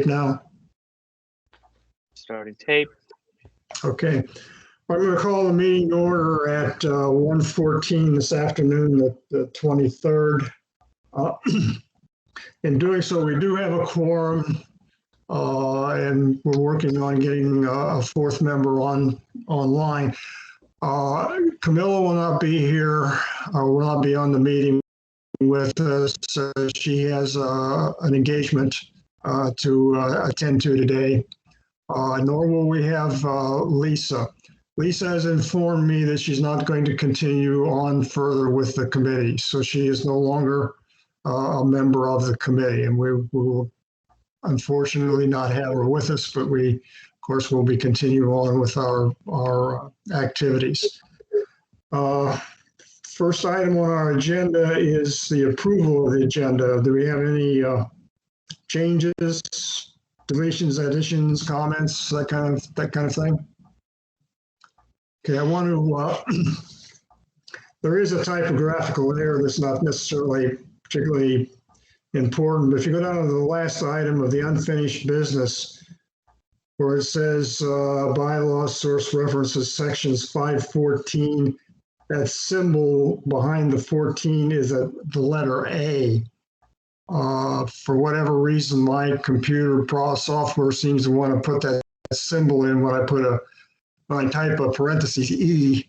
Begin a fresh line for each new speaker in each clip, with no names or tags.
now?
Starting tape.
Okay. I'm going to call the meeting order at 1:14 this afternoon, the 23rd. In doing so, we do have a quorum, and we're working on getting a fourth member online. Camilla will not be here, will not be on the meeting with us. She has an engagement to attend to today. Nor will we have Lisa. Lisa has informed me that she's not going to continue on further with the committee, so she is no longer a member of the committee, and we will unfortunately not have her with us, but we, of course, will be continuing on with our activities. First item on our agenda is the approval of the agenda. Do we have any changes, deletions, additions, comments, that kind of thing? Okay, I want to. There is a typographical error that's not necessarily particularly important. If you go down to the last item of the unfinished business, where it says bylaws source references sections 514, that symbol behind the 14 is the letter A. For whatever reason, my computer software seems to want to put that symbol in when I type a parentheses E,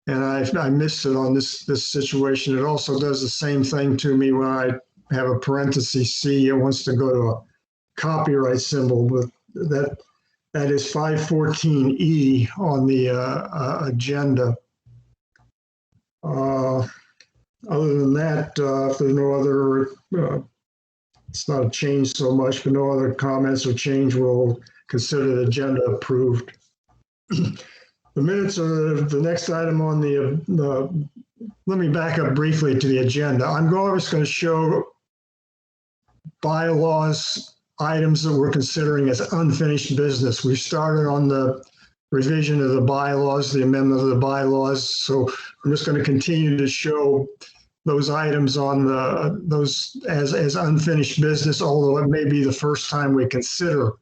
and I missed it on this situation. It also does the same thing to me when I have a parentheses C. It wants to go to a copyright symbol, but that is 514E on the agenda. Other than that, if there's no other, it's not a change so much, but no other comments or change, we'll consider the agenda approved. The minutes are the next item on the let me back up briefly to the agenda. I'm just going to show bylaws items that we're considering as unfinished business. We started on the revision of the bylaws, the amendment of the bylaws. So I'm just going to continue to show those items on those as unfinished business, although it may be the first time we consider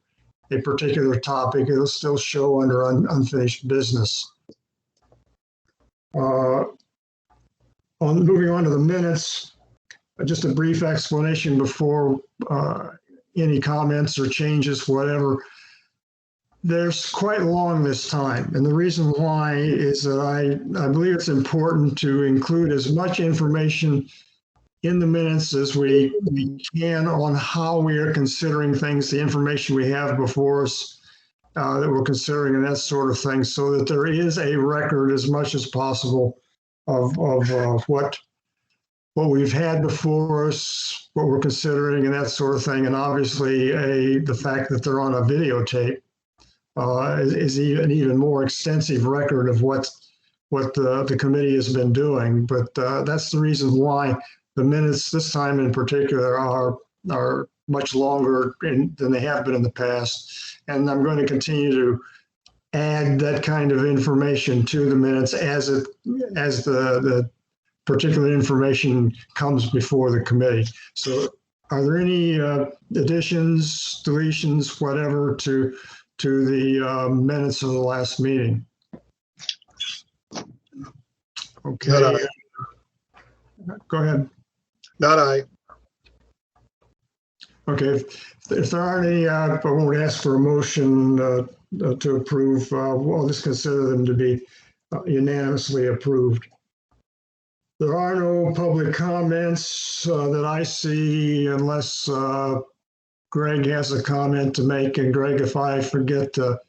a particular topic, it'll still show under unfinished business. Moving on to the minutes, just a brief explanation before any comments or changes, whatever. There's quite long this time, and the reason why is that I believe it's important to include as much information in the minutes as we can on how we are considering things, the information we have before us that we're considering and that sort of thing, so that there is a record as much as possible of what we've had before us, what we're considering and that sort of thing. And obviously the fact that they're on a videotape is an even more extensive record of what the committee has been doing. But that's the reason why the minutes this time in particular are much longer than they have been in the past. And I'm going to continue to add that kind of information to the minutes as the particular information comes before the committee. So are there any additions, deletions, whatever to the minutes of the last meeting? Okay. Go ahead.
Not I.
Okay, if there aren't any, I won't ask for a motion to approve. We'll just consider them to be unanimously approved. There are no public comments that I see unless Greg has a comment to make. And Greg, if I forget to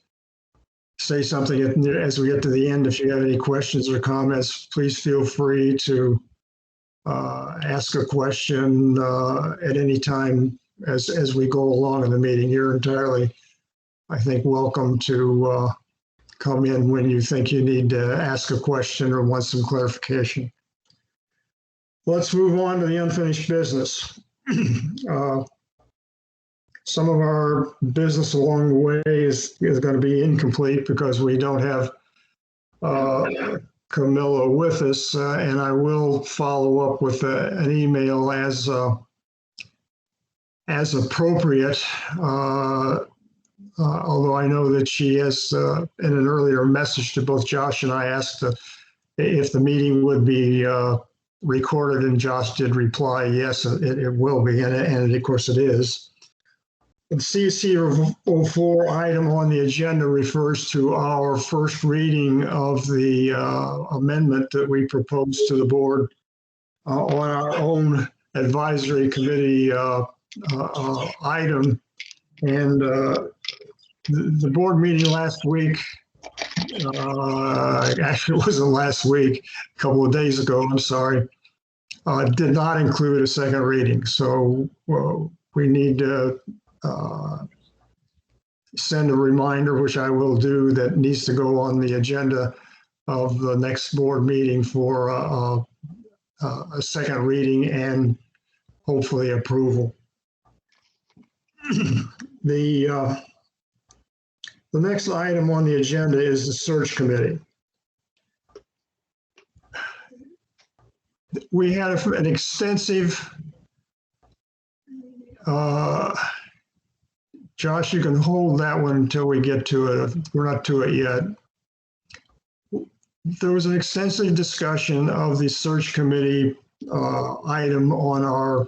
say something as we get to the end, if you have any questions or comments, please feel free to ask a question at any time as we go along in the meeting. You're entirely, I think, welcome to come in when you think you need to ask a question or want some clarification. Let's move on to the unfinished business. Some of our business along the way is going to be incomplete because we don't have Camilla with us, and I will follow up with an email as as appropriate. Although I know that she has, in an earlier message to both Josh and I, asked if the meeting would be recorded, and Josh did reply, yes, it will be, and of course it is. The CC 04 item on the agenda refers to our first reading of the amendment that we proposed to the board on our own advisory committee item. And the board meeting last week, actually it wasn't last week, a couple of days ago, I'm sorry, did not include a second reading. So we need to send a reminder, which I will do, that needs to go on the agenda of the next board meeting for a second reading and hopefully approval. The next item on the agenda is the search committee. We had an extensive, Josh, you can hold that one until we get to it. We're not to it yet. There was an extensive discussion of the search committee item on our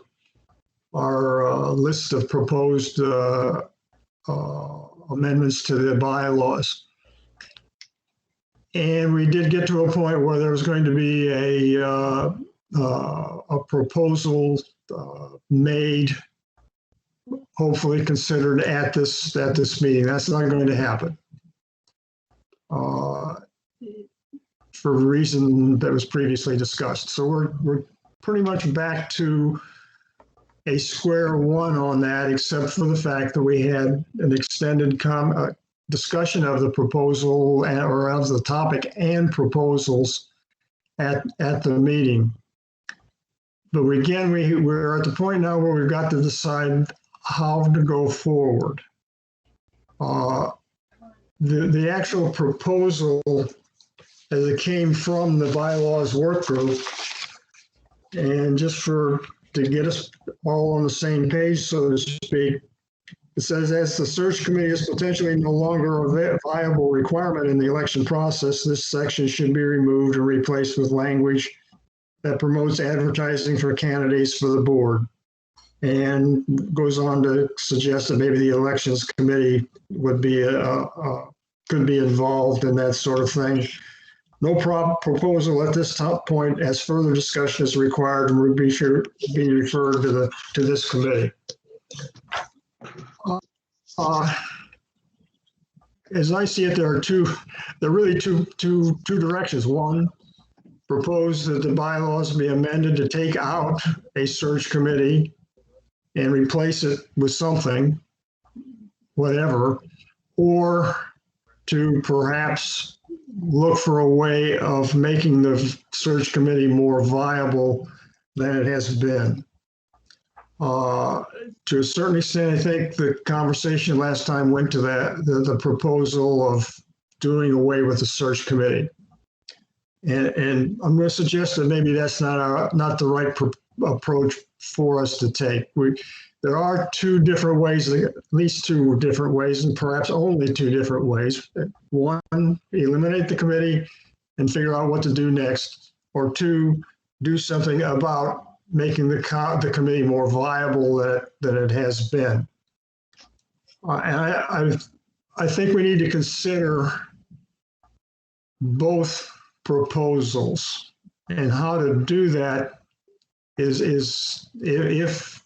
list of proposed amendments to the bylaws. And we did get to a point where there was going to be a proposal made, hopefully considered at this meeting. That's not going to happen for a reason that was previously discussed. So we're pretty much back to a square one on that, except for the fact that we had an extended discussion of the proposal or of the topic and proposals at the meeting. But again, we're at the point now where we've got to decide how to go forward. The actual proposal, as it came from the bylaws work group, and just to get us all on the same page, so to speak, it says, as the search committee is potentially no longer a viable requirement in the election process, this section should be removed and replaced with language that promotes advertising for candidates for the board, and goes on to suggest that maybe the elections committee would be could be involved in that sort of thing. No proposal at this point, as further discussion is required, and would be referred to this committee. As I see it, there are really two directions. One, propose that the bylaws be amended to take out a search committee and replace it with something, whatever, or to perhaps look for a way of making the search committee more viable than it has been. To a certain extent, I think the conversation last time went to the proposal of doing away with the search committee. And I'm going to suggest that maybe that's not the right approach for us to take. There are two different ways, at least two different ways, and perhaps only two different ways. One, eliminate the committee and figure out what to do next. Or two, do something about making the committee more viable than it has been. And I think we need to consider both proposals, and how to do that is if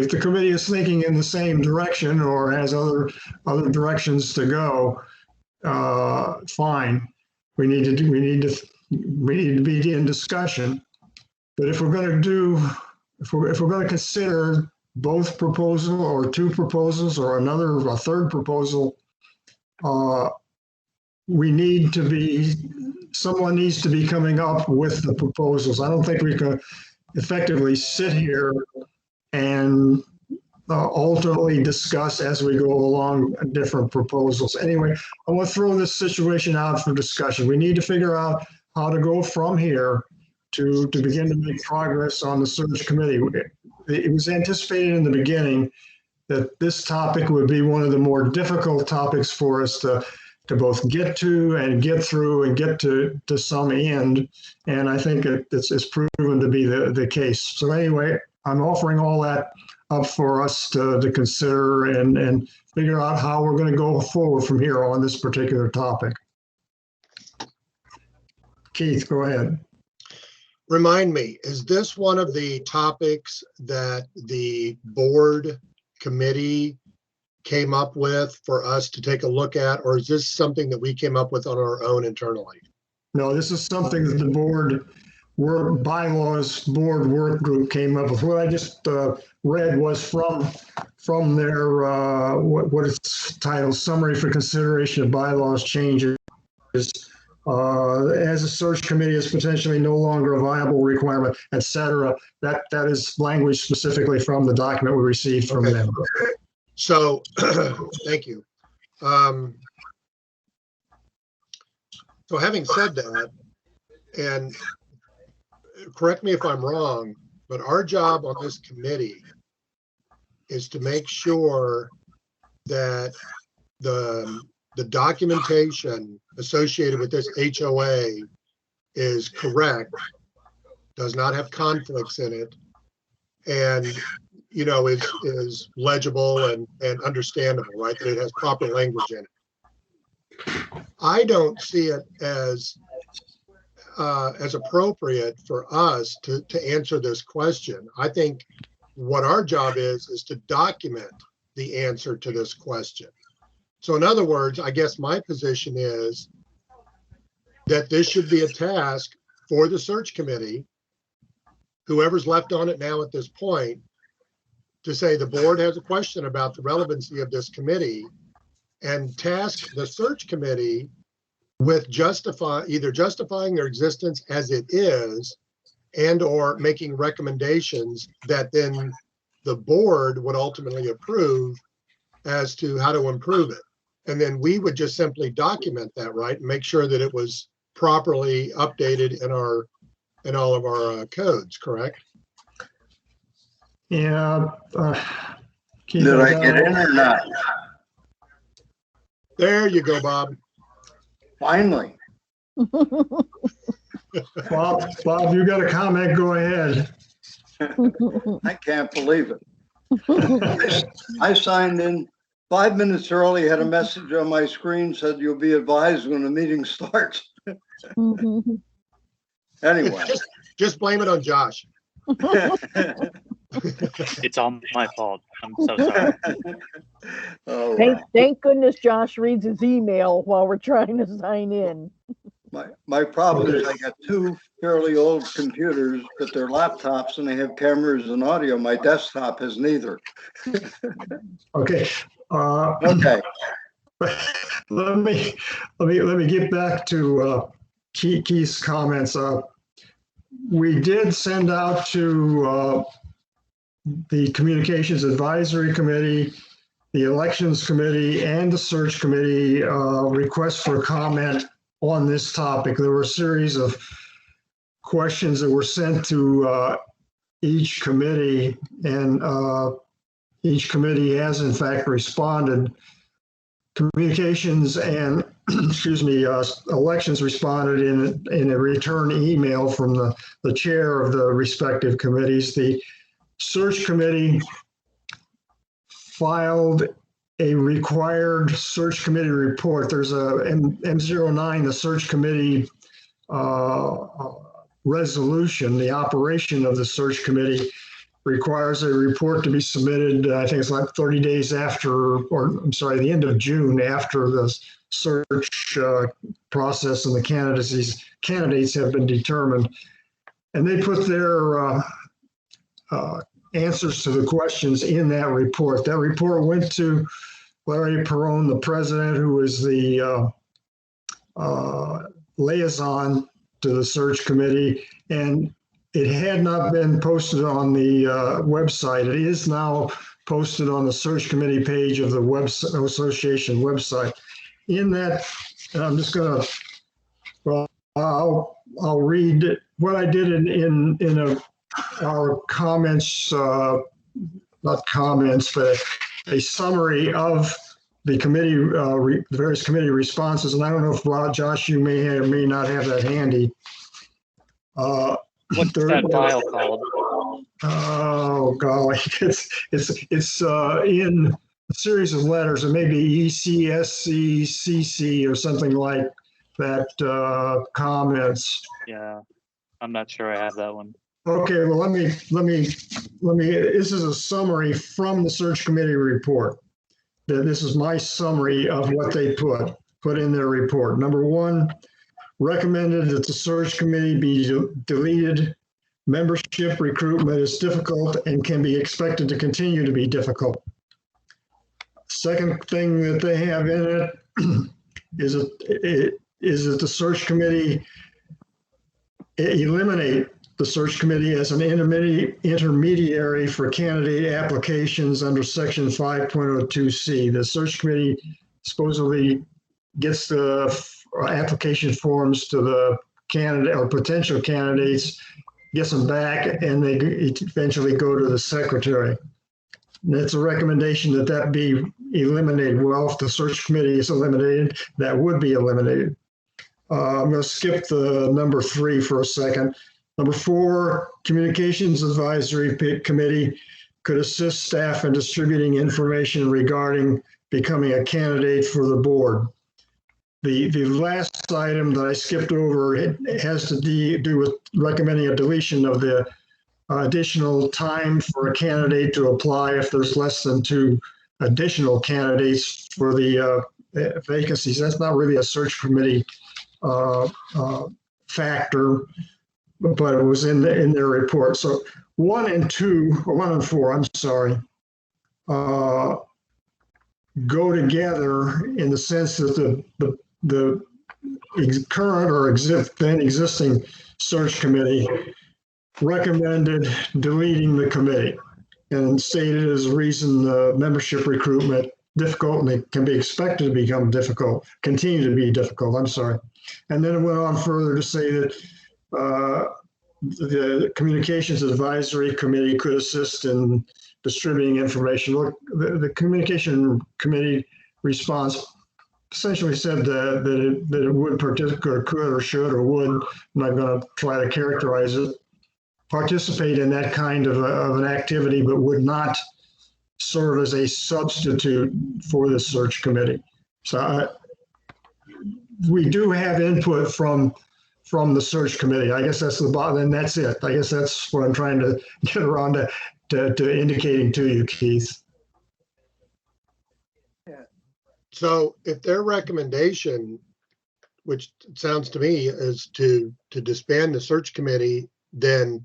the committee is thinking in the same direction or has other directions to go, fine. We need to be in discussion. But if we're going to consider both proposal or two proposals or a third proposal, someone needs to be coming up with the proposals. I don't think we can effectively sit here and ultimately discuss as we go along different proposals. Anyway, I want to throw this situation out for discussion. We need to figure out how to go from here to begin to make progress on the search committee. it was anticipated in the beginning that this topic would be one of the more difficult topics for us to both get to and get through and get to some end. And I think it's proven to be the case. So anyway, I'm offering all that up for us to consider and figure out how we're going to go forward from here on this particular topic. Keith, go ahead.
Remind me, is this one of the topics that the board committee came up with for us to take a look at, or is this something that we came up with on our own internally?
No, this is something that the bylaws board work group came up with. What I just read was from their what it's titled, Summary for Consideration of Bylaws Changes. As a search committee is potentially no longer a viable requirement, etc. That is language specifically from the document we received from them.
So, thank you. So having said that, and correct me if I'm wrong, but our job on this committee is to make sure that the documentation associated with this HOA is correct, does not have conflicts in it, and is legible and understandable, right? That it has proper language in it. I don't see it as appropriate for us to answer this question. I think what our job is to document the answer to this question. So in other words, I guess my position is that this should be a task for the search committee, whoever's left on it now at this point, to say the board has a question about the relevancy of this committee, and task the search committee with either justifying their existence as it is, and or making recommendations that then the board would ultimately approve as to how to improve it. And then we would just simply document that, right, and make sure that it was properly updated in all of our codes, correct?
Yeah.
Did I get in or not?
There you go, Bob.
Finally.
Bob, you got a comment? Go ahead.
I can't believe it. I signed in 5 minutes early, had a message on my screen, said you'll be advised when the meeting starts. Anyway.
Just blame it on Josh.
It's all my fault. I'm so sorry.
Oh,
thank goodness Josh reads his email while we're trying to sign in.
my problem is I got two fairly old computers, but they're laptops and they have cameras and audio. My desktop has neither.
Okay.
Okay.
Let me get back to Keith's comments. We did send out to the Communications Advisory Committee, the Elections Committee, and the Search Committee requests for comment on this topic. There were a series of questions that were sent to each committee, and each committee has in fact responded. Communications and Elections responded in a return email from the chair of the respective committees. The Search Committee filed a required Search Committee report. There's a M09, the Search Committee resolution. The operation of the Search Committee requires a report to be submitted, I think it's like 30 days after, or I'm sorry, the end of June, after the search process and the candidates have been determined. And they put their answers to the questions in that report. That report went to Larry Perrone, the president, who is the liaison to the search committee, and it had not been posted on the website. It is now posted on the search committee page of the association website. In that, and I'm just going to, well, I'll read what I did in a our comments, not comments, but a summary of the committee, the various committee responses. And I don't know if, Josh, you may or may not have that handy.
What's that file called?
Oh, golly, it's in a series of letters. It may be ECSC, CC, or something like that, comments.
Yeah, I'm not sure I have that one.
Okay, well, let me, this is a summary from the search committee report. This is my summary of what they put in their report. Number one, recommended that the search committee be deleted. Membership recruitment is difficult and can be expected to continue to be difficult. Second thing that they have in it is that the search committee eliminate the search committee as an intermediary for candidate applications under section 5.02C. The search committee supposedly gets the application forms to the candidate or potential candidates, gets them back, and they eventually go to the secretary. And it's a recommendation that that be eliminated. Well, if the search committee is eliminated, that would be eliminated. I'm going to skip the number 3 for a second. Number 4, Communications Advisory Committee could assist staff in distributing information regarding becoming a candidate for the board. The last item that I skipped over, it has to do with recommending a deletion of the additional time for a candidate to apply if there's less than 2 additional candidates for the vacancies. That's not really a search committee factor, but it was in their report. So 1 and 2, or 1 and 4, I'm sorry, go together in the sense that the current or then existing search committee recommended deleting the committee and stated as a reason membership recruitment difficult, and it can be expected to become difficult, continue to be difficult, I'm sorry. And then it went on further to say that the Communications Advisory Committee could assist in distributing information. Look, the Communication Committee response essentially said that it would participate, or could, or should, or would, I'm not going to try to characterize it, participate in that kind of an activity, but would not serve as a substitute for the search committee. So we do have input from the search committee. I guess that's the bottom, and that's it. I guess that's what I'm trying to get around to indicating to you, Keith.
So if their recommendation, which sounds to me, is to disband the search committee, then,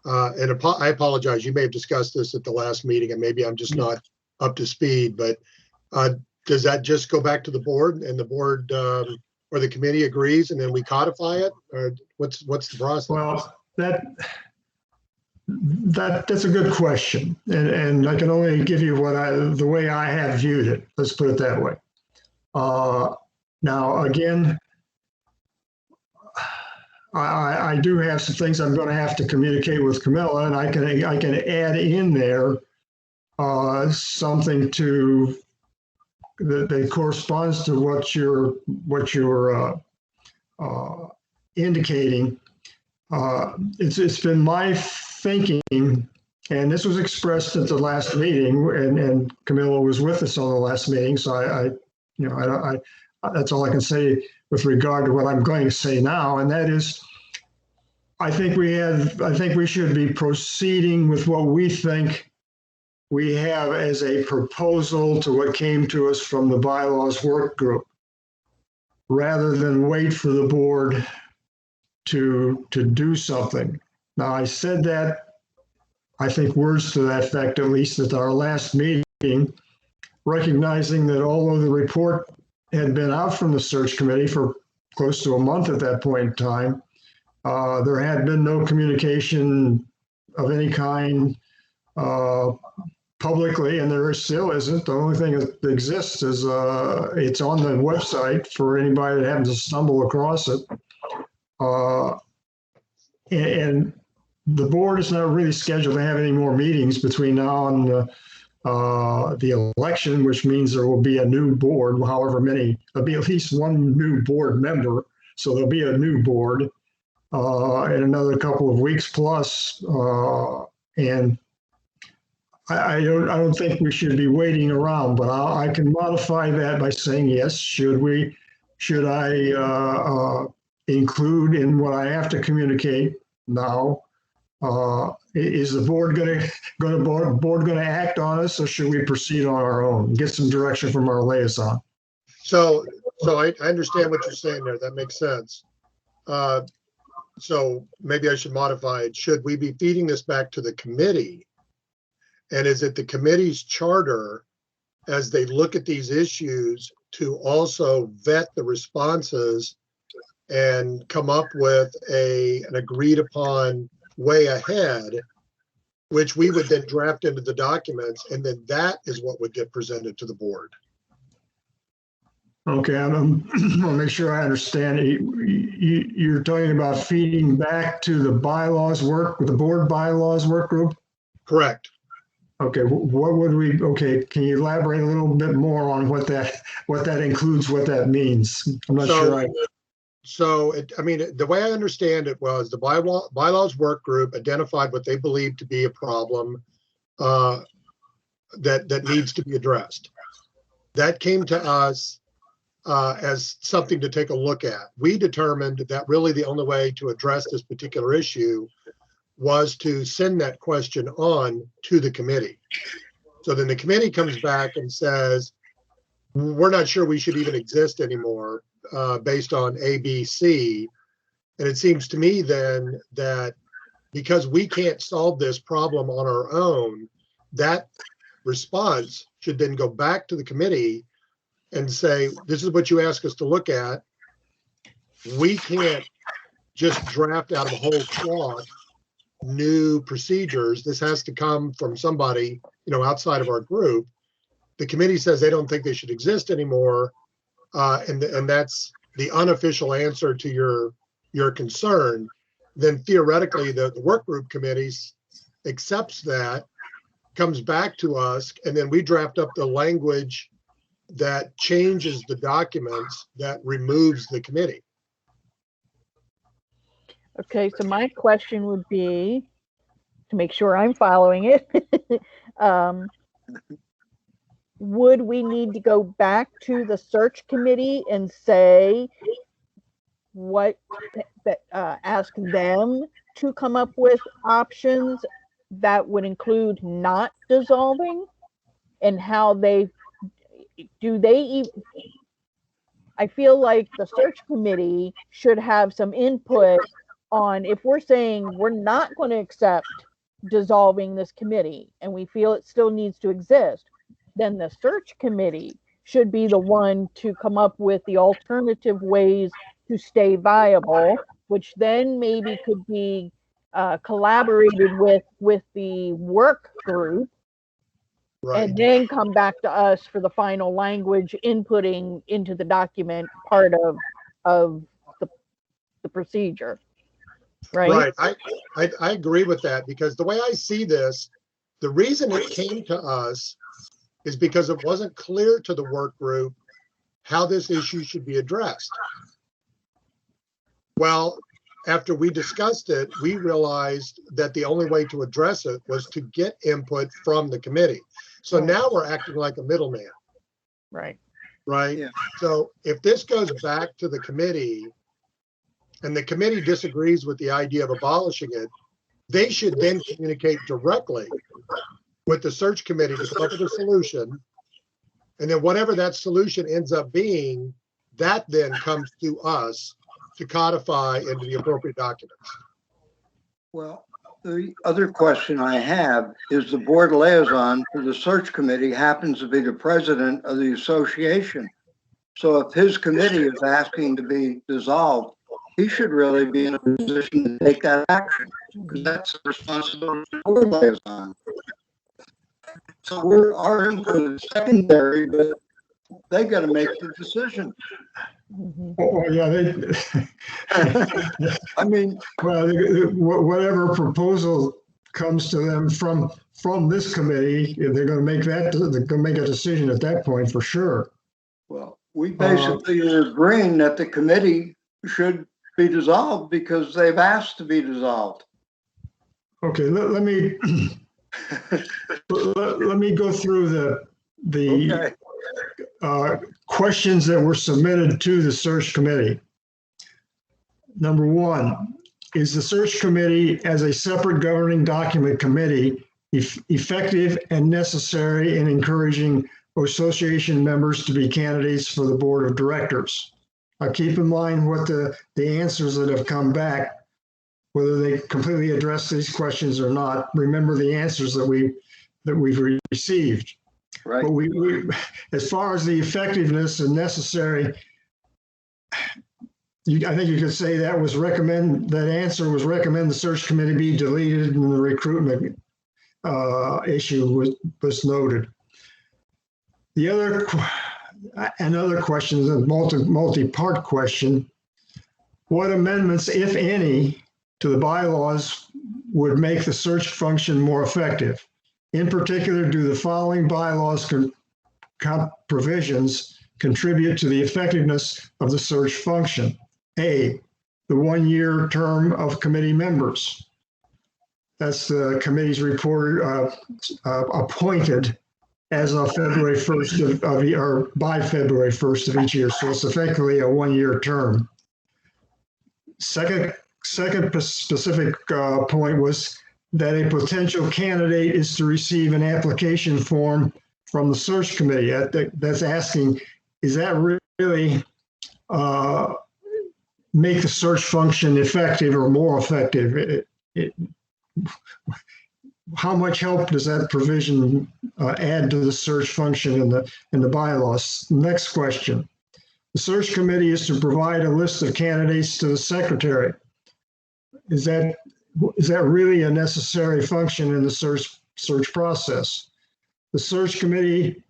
and I apologize, you may have discussed this at the last meeting and maybe I'm just not up to speed, but does that just go back to the board and the board or the committee agrees and then we codify it? Or what's the process?
Well, that's a good question, and I can only give you the way I have viewed it. Let's put it that way. Now, again, I do have some things I'm going to have to communicate with Camilla, and I can add in there something that corresponds to what you're indicating. It's been my thinking, and this was expressed at the last meeting, and Camilla was with us on the last meeting, so I that's all I can say with regard to what I'm going to say now, and that is, I think we should be proceeding with what we think we have as a proposal to what came to us from the bylaws work group, rather than wait for the board to do something. Now, I said that, I think words to that effect, at least at our last meeting, recognizing that although the report had been out from the search committee for close to a month at that point in time, there had been no communication of any kind publicly, and there still isn't. The only thing that exists is it's on the website for anybody that happens to stumble across it. And the board is not really scheduled to have any more meetings between now and the election, which means there will be a new board, however many, there'll be at least one new board member. So there'll be a new board in another couple of weeks plus. And I don't think we should be waiting around, but I can modify that by saying, yes, should I include in what I have to communicate now? Is the board going to act on us, or should we proceed on our own? Get some direction from our liaison.
So I understand what you're saying there. That makes sense. So maybe I should modify it. Should we be feeding this back to the committee? And is it the committee's charter, as they look at these issues, to also vet the responses and come up with an agreed upon way ahead, which we would then draft into the documents, and then that is what would get presented to the board?
Okay, I'm gonna make sure I understand. You're talking about feeding back to the bylaws work, the board bylaws work group? Correct. Okay, what would we, okay, can you elaborate a little bit more on what that includes, what that means? I'm not sure.
The way I understand it was the bylaws work group identified what they believed to be a problem that needs to be addressed. That came to us as something to take a look at. We determined that really the only way to address this particular issue was to send that question on to the committee. So then the committee comes back and says, we're not sure we should even exist anymore based on A, B, C. And it seems to me then that because we can't solve this problem on our own, that response should then go back to the committee and say, this is what you ask us to look at. We can't just draft out of a whole cloth new procedures. This has to come from somebody, outside of our group. The committee says they don't think they should exist anymore. And that's the unofficial answer to your concern. Then theoretically, the work group committees accepts that, comes back to us, and then we draft up the language that changes the documents that removes the committee.
Okay, so my question would be, to make sure I'm following it, would we need to go back to the search committee and say ask them to come up with options that would include not dissolving, and how I feel like the search committee should have some input on, if we're saying we're not going to accept dissolving this committee and we feel it still needs to exist, then the search committee should be the one to come up with the alternative ways to stay viable, which then maybe could be collaborated with the work group. Right. And then come back to us for the final language inputting into the document part of the procedure. Right.
I agree with that, because the way I see this, the reason it came to us is because it wasn't clear to the work group how this issue should be addressed. Well, after we discussed it, we realized that the only way to address it was to get input from the committee. So now we're acting like a middleman.
Right.
Yeah. So if this goes back to the committee and the committee disagrees with the idea of abolishing it, they should then communicate directly with the search committee to come up with a solution. And then whatever that solution ends up being, that then comes to us to codify into the appropriate documents.
Well, the other question I have is the board liaison for the search committee happens to be the president of the association. So if his committee is asking to be dissolved, he should really be in a position to take that action, because that's the responsibility of the board liaison. So our input is secondary, but they got to make the decision.
Mhm.
Oh, yeah,
I mean,
well, whatever proposal comes to them from this committee, they're going to make that, they're going to make a decision at that point for sure.
well, we basically are agreeing that the committee should be dissolved because they've asked to be dissolved.
Okay, let me let me go through the
Okay.
questions that were submitted to the search committee. Number one, is the search committee as a separate governing document committee effective and necessary in encouraging association members to be candidates for the board of directors? Now keep in mind what the answers that have come back, whether they completely address these questions or not. Remember the answers that we've received.
Right.
But we as far as the effectiveness and necessary, I think you could say that answer was recommend the search committee be deleted and the recruitment issue was noted. Another question is a multi-part question. What amendments, if any, to the bylaws would make the search function more effective? In particular, do the following bylaws provisions contribute to the effectiveness of the search function? A, the 1-year term of committee members. That's the committee's report appointed as of February 1st or by February 1st of each year. So it's effectively a 1-year term. Second specific point was that a potential candidate is to receive an application form from the search committee. That's asking, is that really make the search function effective or more effective? How much help does that provision add to the search function in the bylaws? Next question. The search committee is to provide a list of candidates to the secretary. Is that really a necessary function in the search process? The search committee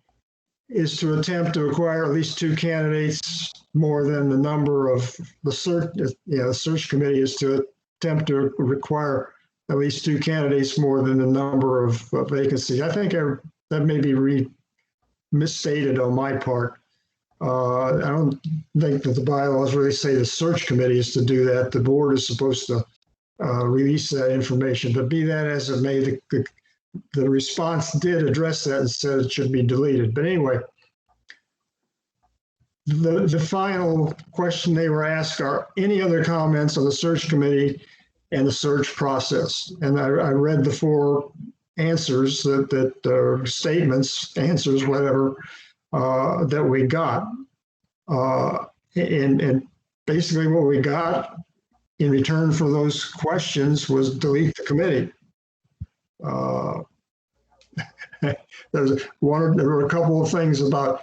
is to attempt to acquire at least 2 candidates more than the number of the search. The search committee is to attempt to require at least 2 candidates more than the number of vacancies. I think that may be misstated on my part. I don't think that the bylaws really say the search committee is to do that. The board is supposed to release that information, but be that as it may, the response did address that and said it should be deleted. But anyway, the final question they were asked are any other comments on the search committee and the search process? And I read the 4 answers statements, answers, whatever, that we got. And basically what we got in return for those questions was delete the committee. There were a couple of things about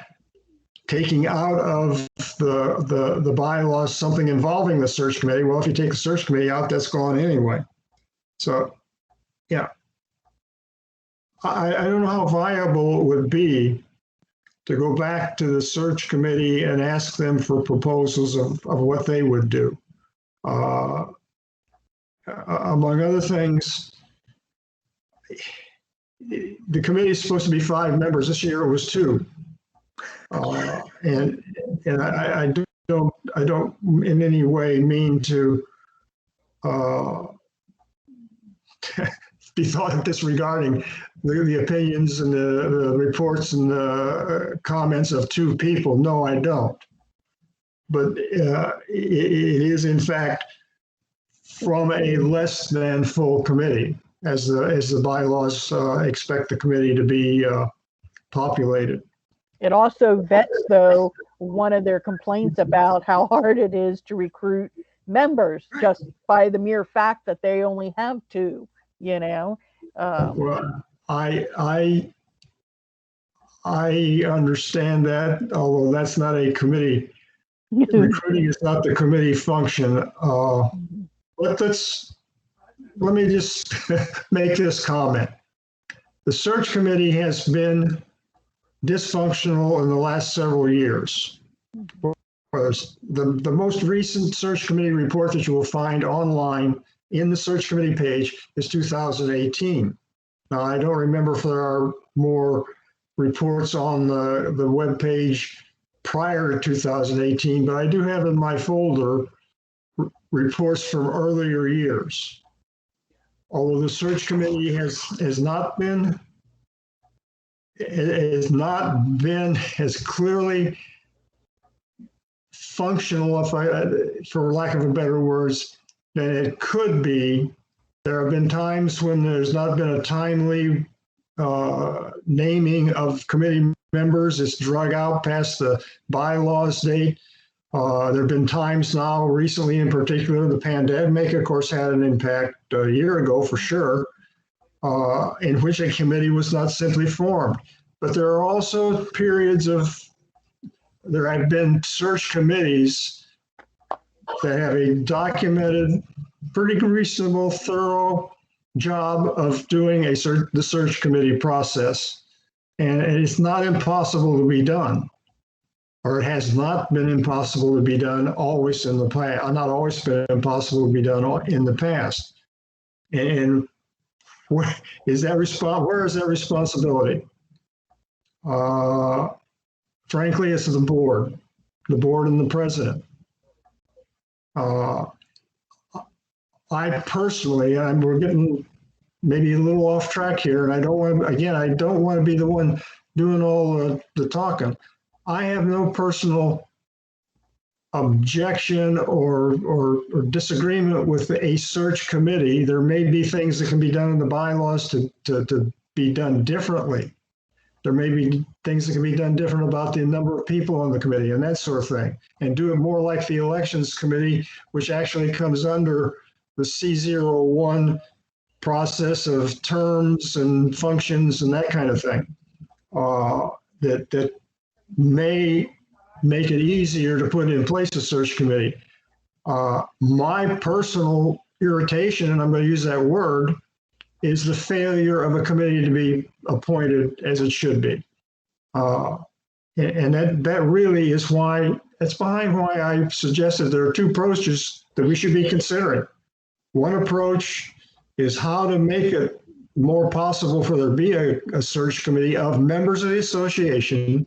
taking out of the bylaws something involving the search committee. Well, if you take the search committee out, that's gone anyway. So, yeah. I don't know how viable it would be to go back to the search committee and ask them for proposals of what they would do. Among other things, the committee is supposed to be 5 members. This year it was 2. And I don't in any way mean to be thought of disregarding the opinions and the reports and the comments of 2 people. No, I don't. But it is in fact from a less than full committee, as the bylaws expect the committee to be populated.
It also vets, though, one of their complaints about how hard it is to recruit members just by the mere fact that they only have 2, Well,
I understand that, although that's not a committee. Recruiting is not the committee function. But let me just make this comment. The search committee has been dysfunctional in the last several years The most recent search committee report that you will find online in the search committee page is 2018. Now, I don't remember if there are more reports on the web page prior to 2018, but I do have in my folder reports from earlier years. Although the search committee has not been as clearly functional, for lack of a better words, than it could be. There have been times when there's not been a timely naming of committee members. It's drug out past the bylaws date. There have been times now, recently in particular, the pandemic, of course, had an impact a year ago for sure, in which a committee was not simply formed. But there are also periods there have been search committees that have a documented, pretty reasonable, thorough job of doing the search committee process. And it's not impossible to be done, or it has not been impossible to be done always in the past, not always been impossible to be done in the past. And where is that responsibility? Frankly, it's the board and the president. I personally, and we're getting maybe a little off track here, and I don't want to be the one doing all the talking. I have no personal objection or disagreement with a search committee. There may be things that can be done in the bylaws to be done differently. There may be things that can be done different about the number of people on the committee and that sort of thing, and do it more like the elections committee, which actually comes under the C01 process of terms and functions and that kind of thing. That may make it easier to put in place a search committee. My personal irritation, and I'm going to use that word, is the failure of a committee to be appointed as it should be. And that really is that's behind why I suggested there are two approaches that we should be considering. One approach is how to make it more possible for there to be a search committee of members of the association.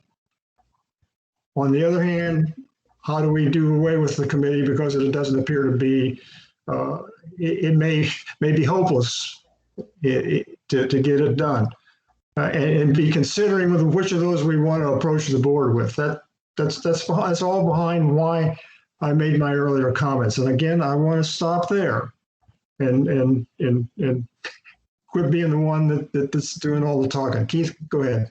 On the other hand, how do we do away with the committee because it doesn't appear to be, it may be hopeless to get it done, and be considering with which of those we want to approach the board with. That's all behind why I made my earlier comments. And again, I want to stop there and quit being the one that's doing all the talking. Keith, go ahead.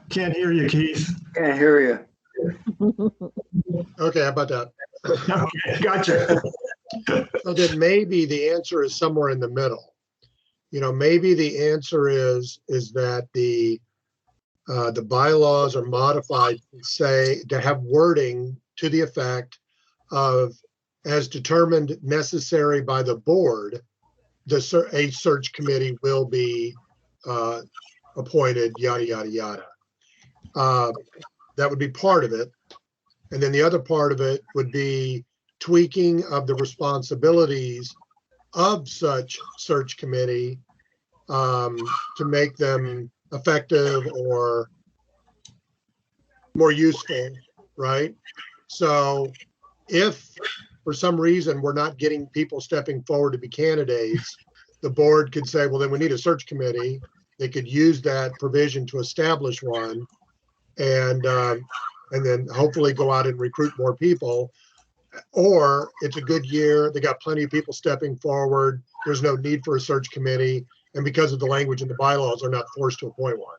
Can't hear you, Keith.
Can't hear you.
Okay, how about that?
Okay, gotcha.
So then maybe the answer is somewhere in the middle. Maybe the answer is that the bylaws are modified to have wording to the effect of, as determined necessary by the board, a search committee will be appointed, yada, yada, yada. That would be part of it. And then the other part of it would be tweaking of the responsibilities of such search committee to make them effective or more useful, right? So if for some reason we're not getting people stepping forward to be candidates, the board could say, well, then we need a search committee. They could use that provision to establish one, and then hopefully go out and recruit more people. Or it's a good year, they got plenty of people stepping forward, there's no need for a search committee, and because of the language in the bylaws, they're not forced to appoint one.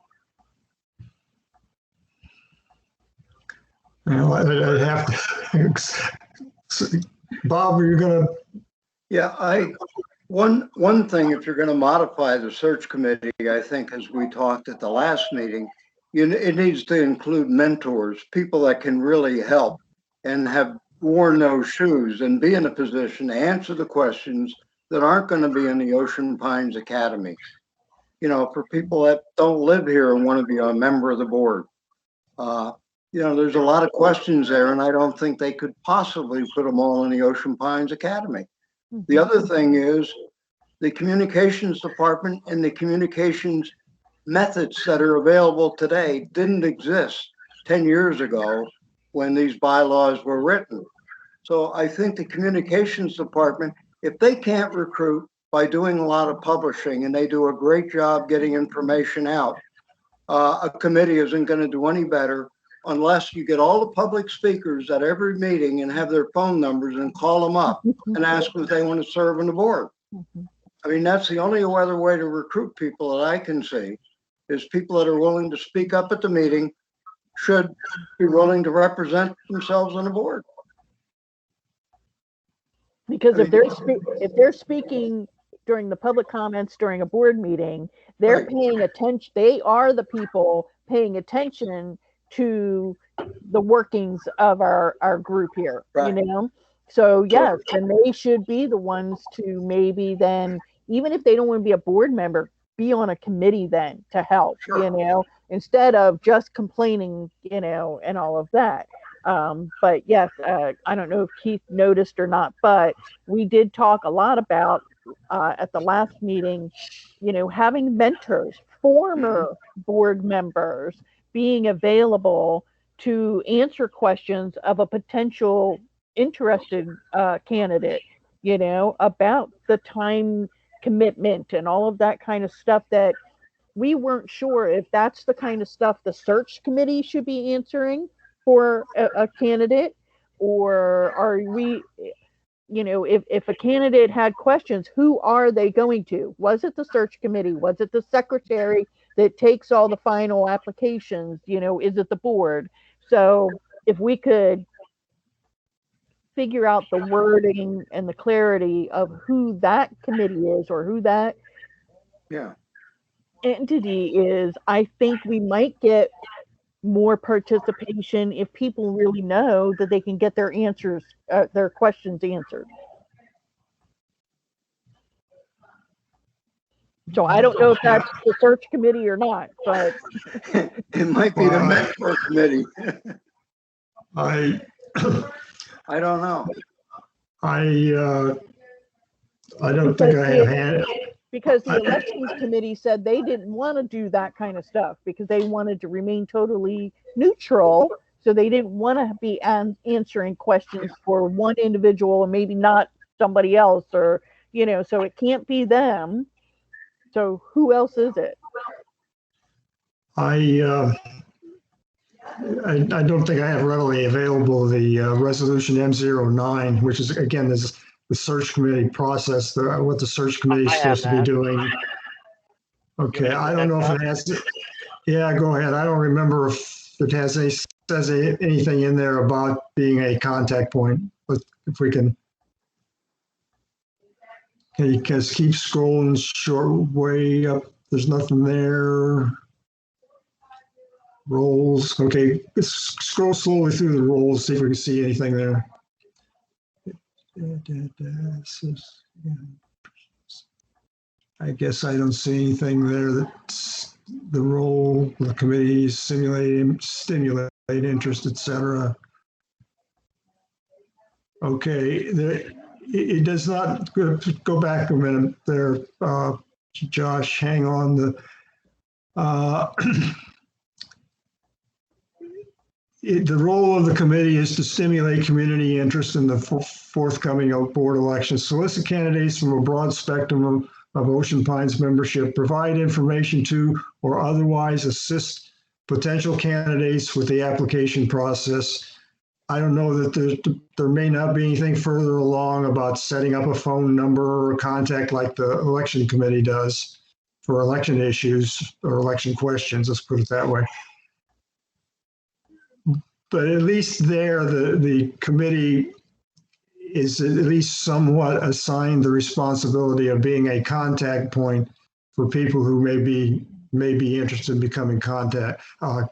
Well, I'd have to. Bob, are you going to?
Yeah, one thing, if you're going to modify the search committee, I think, as we talked at the last meeting, it needs to include mentors, people that can really help and have worn those shoes and be in a position to answer the questions that aren't going to be in the Ocean Pines Academy. For people that don't live here and want to be a member of the board. There's a lot of questions there, and I don't think they could possibly put them all in the Ocean Pines Academy. The other thing is the communications department and the communications methods that are available today didn't exist 10 years ago when these bylaws were written. So I think the communications department, if they can't recruit by doing a lot of publishing, and they do a great job getting information out, a committee isn't going to do any better unless you get all the public speakers at every meeting and have their phone numbers and call them up and ask them if they want to serve on the board. I mean, that's the only other way to recruit people that I can see, is people that are willing to speak up at the meeting should be willing to represent themselves on the board.
Because if they're speaking during the public comments during a board meeting, they're
Right.
paying attention. They are the people paying attention to the workings of our group here,
Right.
So yes, and they should be the ones to maybe then, even if they don't want to be a board member, be on a committee then to help,
Sure.
Instead of just complaining, and all of that. But yes, I don't know if Keith noticed or not, but we did talk a lot about at the last meeting, having mentors, former board members being available to answer questions of a potential interested candidate, about the time commitment and all of that kind of stuff, that we weren't sure if that's the kind of stuff the search committee should be answering for a candidate, or are we, if a candidate had questions, who are they going to? Was it the search committee? Was it the secretary that takes all the final applications? Is it the board? So if we could figure out the wording and the clarity of who that committee is, or who that entity is, I think we might get more participation if people really know that they can get their questions answered. So I don't know if that's the search committee or not, but
it might be the mentor committee.
I
don't know.
I don't think I have had it.
Because the elections committee said they didn't want to do that kind of stuff because they wanted to remain totally neutral. So they didn't want to be answering questions for one individual and maybe not somebody else, or, so it can't be them. So who else is it?
I don't think I have readily available the resolution M09, which is, again, this is the search committee process, what the search committee is supposed to be doing. Okay, I don't know if it has to. Yeah, go ahead. I don't remember if it says anything in there about being a contact point, but if we can. Okay, you can keep scrolling short way up. There's nothing there. Roles. Okay, let's scroll slowly through the roles, see if we can see anything there. I guess I don't see anything there that's the role of the committee, stimulate interest, etc. Okay, it does not go back a minute there, Josh. Hang on. The role of the committee is to stimulate community interest in the forthcoming board elections, solicit candidates from a broad spectrum of Ocean Pines membership, provide information to or otherwise assist potential candidates with the application process. I don't know that there may not be anything further along about setting up a phone number or contact like the election committee does for election issues or election questions, let's put it that way. But at least there, the committee is at least somewhat assigned the responsibility of being a contact point for people who may be interested in becoming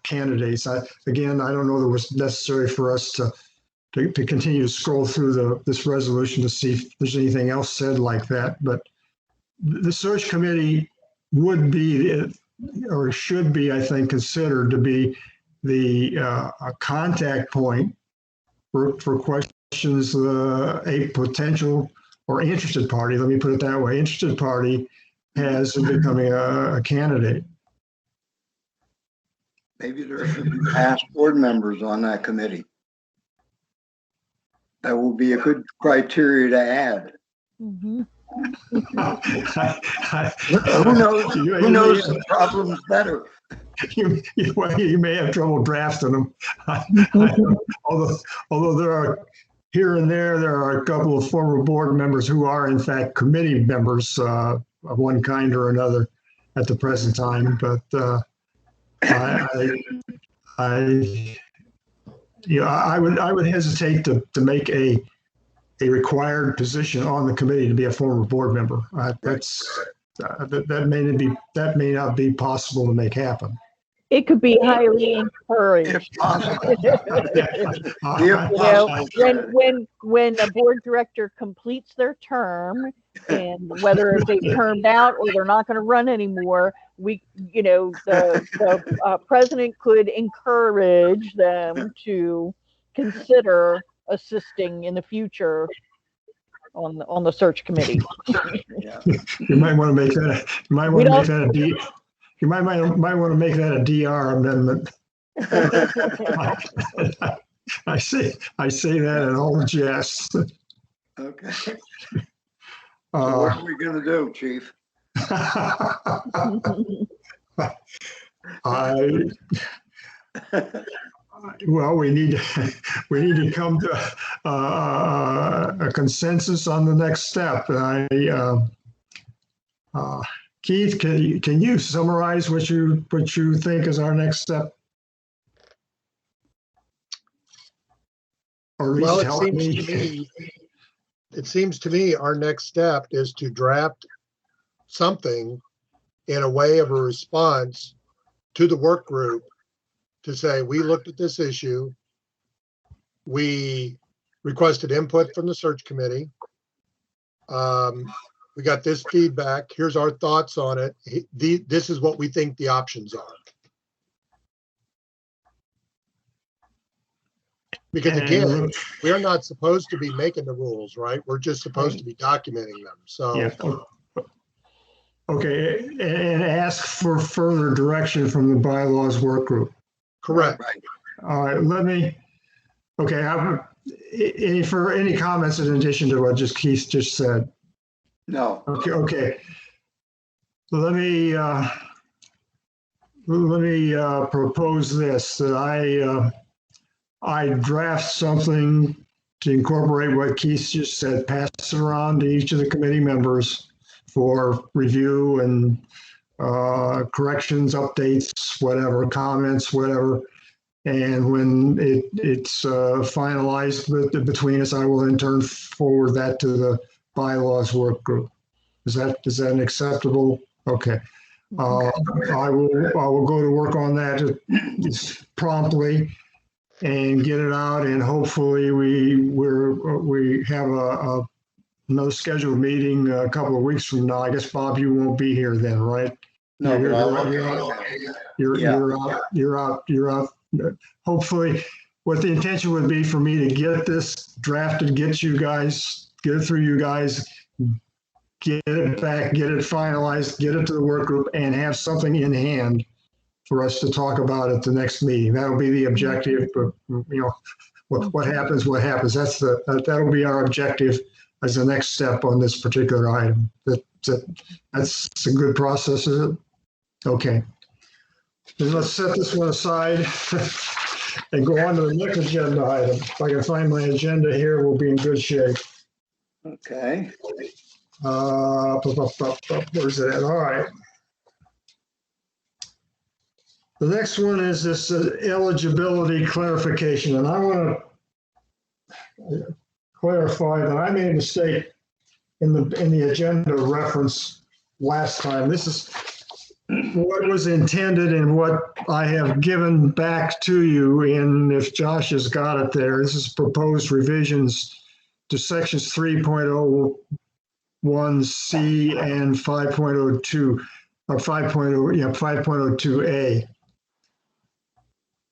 candidates. Again, I don't know that it was necessary for us to continue to scroll through this resolution to see if there's anything else said like that. But the search committee would be, or should be, I think, considered to be a contact point for questions a potential or interested party, let me put it that way, interested party has in becoming a candidate.
Maybe there should be past board members on that committee. That will be a good criteria to add.
Mhm.
Who knows? Who knows the problems better?
You may have trouble drafting them. Although there are here and there are a couple of former board members who are in fact committee members of one kind or another at the present time. But I would hesitate to make a required position on the committee to be a former board member. That may not be possible to make happen.
It could be highly encouraged.
If possible.
When a board director completes their term, and whether they've termed out or they're not going to run anymore, the president could encourage them to consider assisting in the future on the search committee.
Yeah.
You might want to make that. You might want to make that a D. You might want to make that a DR amendment. I say that in all jest.
Okay. So what are we going to do, Chief?
Well, we need to come to a consensus on the next step. Keith, can you summarize what you think is our next step? Or at least
Well, it
help me.
seems to me our next step is to draft something in a way of a response to the work group to say, we looked at this issue. We requested input from the search committee. We got this feedback. Here's our thoughts on it. This is what we think the options are. Because again, we are not supposed to be making the rules, right? We're just supposed to be documenting them. So,
yeah. Okay, and ask for further direction from the bylaws work group.
correct.
Right.
All right, any comments in addition to what Keith just said?
No.
Okay. Let me propose this, that I draft something to incorporate what Keith just said, pass it around to each of the committee members for review and corrections, updates, whatever, comments, whatever. And when it's finalized between us, I will in turn forward that to the bylaws work group. Is that acceptable? Okay. I will go to work on that promptly and get it out, and hopefully we have another scheduled meeting a couple of weeks from now. I guess Bob, you won't be here then, right?
No,
You're out. Hopefully, what the intention would be for me to get this drafted, get it through you guys, get it back, get it finalized, get it to the work group, and have something in hand for us to talk about at the next meeting. That'll be the objective. But what happens. That'll be our objective as the next step on this particular item. That's a good process, is it? Okay. Then let's set this one aside and go on to the next agenda item. If I can find my agenda here, we'll be in good shape.
Okay.
Where's it at? All right. The next one is this eligibility clarification, and I want to clarify that I made a mistake in the agenda reference last time. This is what was intended and what I have given back to you. And if Josh has got it there, this is proposed revisions to sections 3.01C and 5.02 or 5.02A.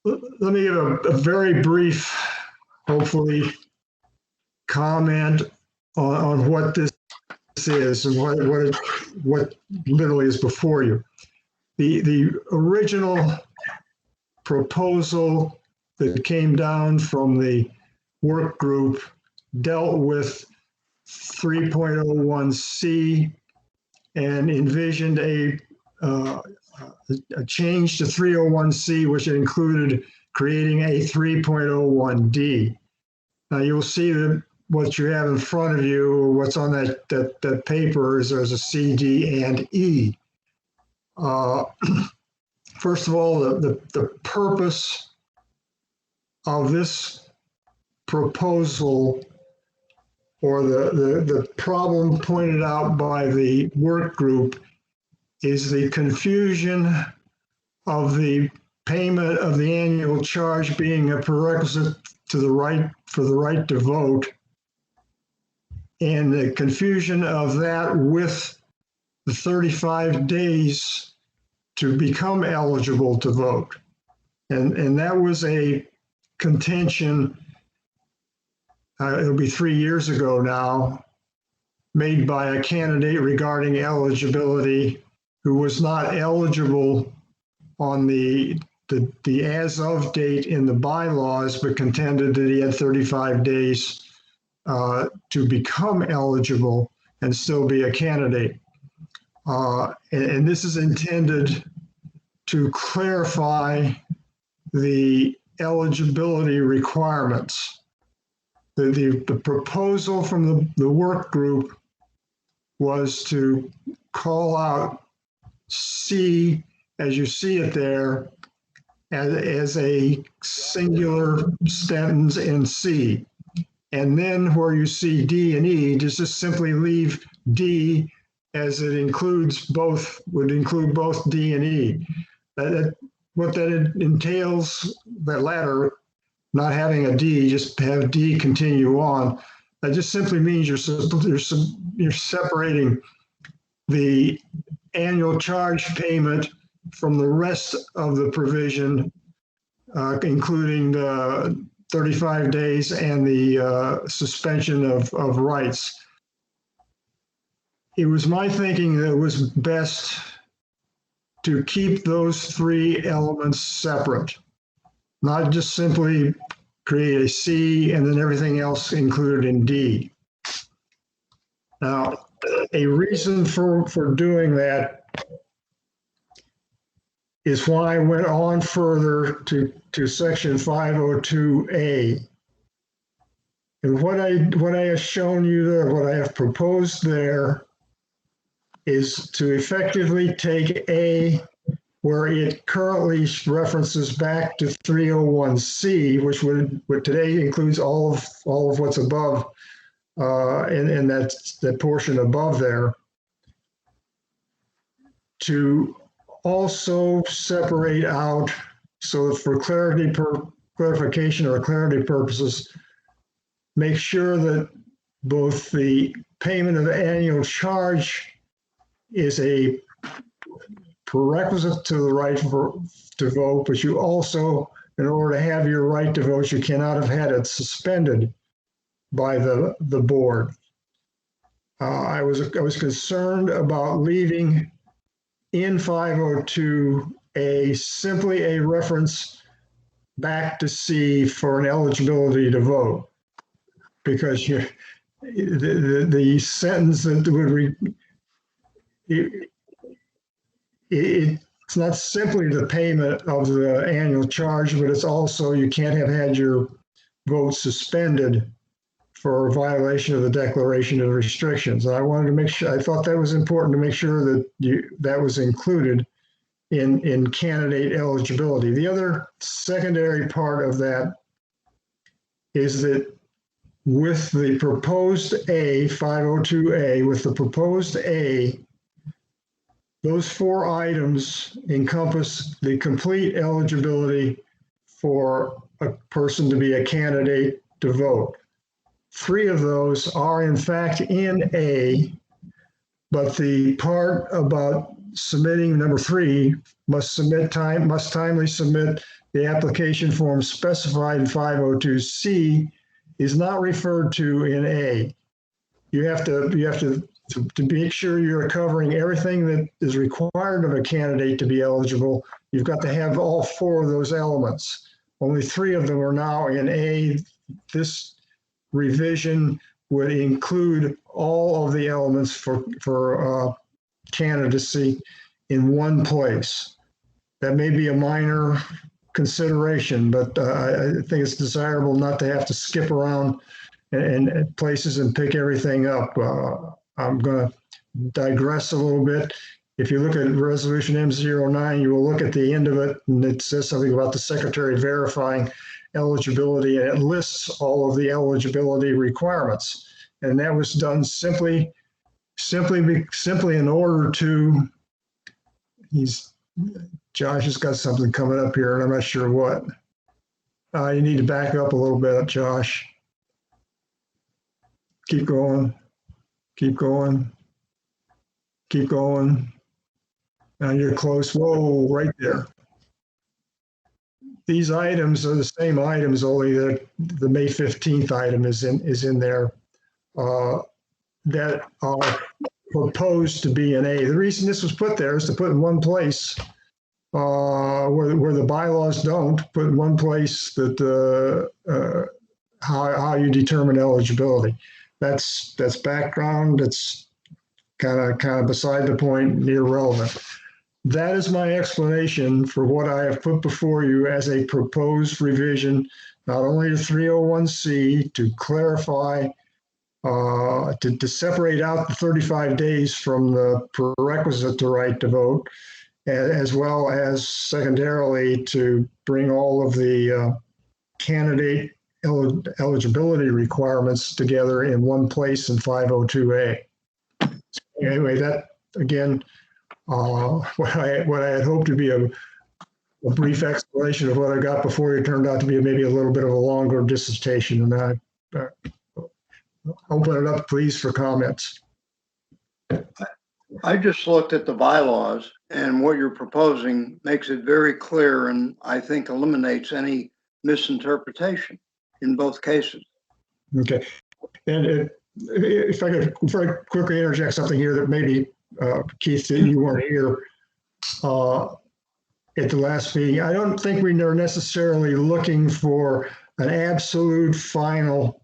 Let me give a very brief, hopefully, comment on what this is and what literally is before you. The original proposal that came down from the work group dealt with 3.01C and envisioned a change to 301C, which included creating a 3.01D. Now you'll see that what you have in front of you, or what's on that paper, is there's a C, D, and E. First of all, the purpose of this proposal, or the problem pointed out by the work group, is the confusion of the payment of the annual charge being a prerequisite to the right to vote, and the confusion of that with the 35 days to become eligible to vote. And that was a contention, it'll be 3 years ago now, made by a candidate regarding eligibility who was not eligible on the as of date in the bylaws, but contended that he had 35 days to become eligible and still be a candidate. And this is intended to clarify the eligibility requirements. The proposal from the work group was to call out C, as you see it there, as a singular sentence in C. And then where you see D and E, just simply leave D, as it includes both, would include both D and E. What that entails, that latter, not having a D, just have D continue on, that just simply means you're separating the annual charge payment from the rest of the provision, including the 35 days and the suspension of rights. It was my thinking that it was best to keep those three elements separate, not just simply create a C and then everything else included in D. Now, a reason for doing that is why I went on further to section 502A. And what I have shown you there, what I have proposed there, is to effectively take A, where it currently references back to 301C, which would today includes all of what's above, and that's that portion above there, to also separate out, so for clarification or clarity purposes, make sure that both the payment of annual charge is a prerequisite to the right to vote, but you also, in order to have your right to vote, you cannot have had it suspended by the board. I was concerned about leaving in 502A simply a reference back to C for an eligibility to vote, because the sentence that would it's not simply the payment of the annual charge, but it's also you can't have had your vote suspended for a violation of the Declaration of Restrictions. And I wanted to make sure, I thought that was important to make sure that that was included in candidate eligibility. The other secondary part of that is that with the proposed A, 502A, with the proposed A, those four items encompass the complete eligibility for a person to be a candidate to vote. Three of those are in fact in A, but the part about submitting, number 3, must timely submit the application form specified in 502C is not referred to in A. You have to make sure you're covering everything that is required of a candidate to be eligible. You've got to have all 4 of those elements. Only 3 of them are now in A. This revision would include all of the elements for candidacy in one place. That may be a minor consideration, but I think it's desirable not to have to skip around and places and pick everything up. I'm going to digress a little bit. If you look at Resolution M09, you will look at the end of it, and it says something about the secretary verifying eligibility, and it lists all of the eligibility requirements. And that was done simply in order to, Josh has got something coming up here, and I'm not sure what. You need to back up a little bit, Josh. Keep going. Keep going. Keep going. Now you're close. Whoa, right there. These items are the same items, only the May 15th item is in there that are proposed to be in A. The reason this was put there is to put in one place where the bylaws don't, put in one place that how you determine eligibility. That's background. It's kind of beside the point, irrelevant. That is my explanation for what I have put before you as a proposed revision, not only to 301C to clarify, to separate out the 35 days from the prerequisite to right to vote, as well as secondarily to bring all of the candidate eligibility requirements together in one place in 502A. Anyway, that again, what I had hoped to be a brief explanation of what I got before you turned out to be maybe a little bit of a longer dissertation, and I open it up, please, for comments.
I just looked at the bylaws, and what you're proposing makes it very clear, and I think eliminates any misinterpretation in both cases. Okay.
And if I could very quickly interject something here that maybe, Keith, you weren't here at the last meeting. I don't think we are necessarily looking for an absolute final,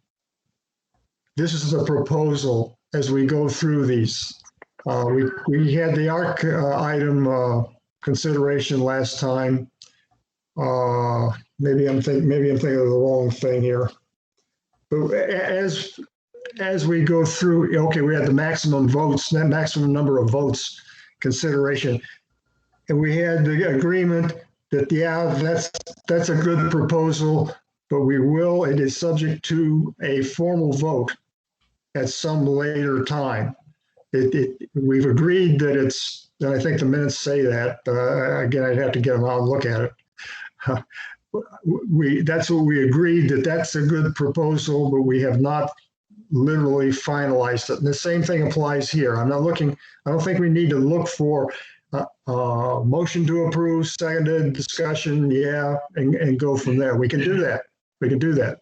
this is a proposal as we go through these. We had the ARC item consideration last time. Maybe I'm thinking of the wrong thing here. But as we go through, okay, we had the maximum votes, that maximum number of votes consideration, and we had the agreement that that's a good proposal, but it is subject to a formal vote at some later time. We've agreed that it's, and I think the minutes say that, again, I'd have to get them out and look at it. That's what we agreed, that's a good proposal, but we have not literally finalized it. And the same thing applies here. I don't think we need to look for motion to approve, seconded, discussion, yeah, and go from there. We can do that.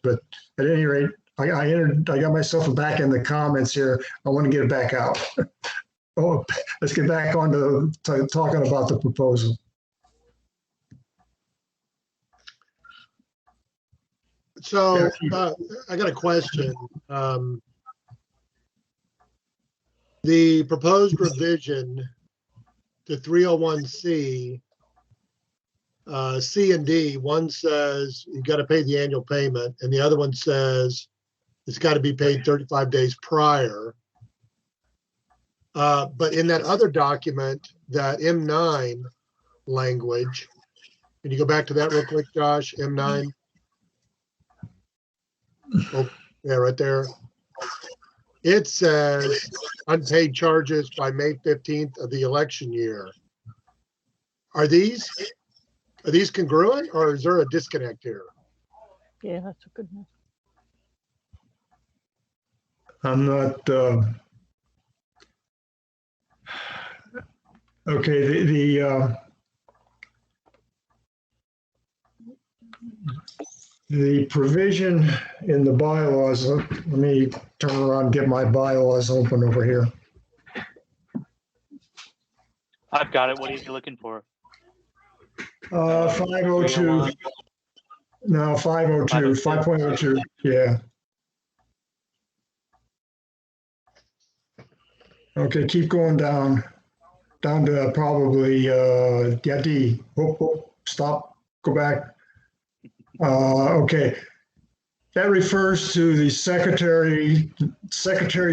But at any rate, I got myself back in the comments here. I want to get it back out. Oh, let's get back on to talking about the proposal.
So I got a question. The proposed revision to 301C, C and D, one says you got to pay the annual payment, and the other one says it's got to be paid 35 days prior. But in that other document, that M9 language, can you go back to that real quick, Josh? M9. Oh, yeah, right there. It says unpaid charges by May 15th of the election year. Are these congruent, or is there a disconnect here?
Yeah, that's a good one.
I'm not, Okay, the provision in the bylaws, let me turn around and get my bylaws open over here.
I've got it. What are you looking for?
502, no, 502, 5.02, yeah. Okay, keep going down to probably, yeah, D. Oh, stop, go back. Okay. That refers to the secretary's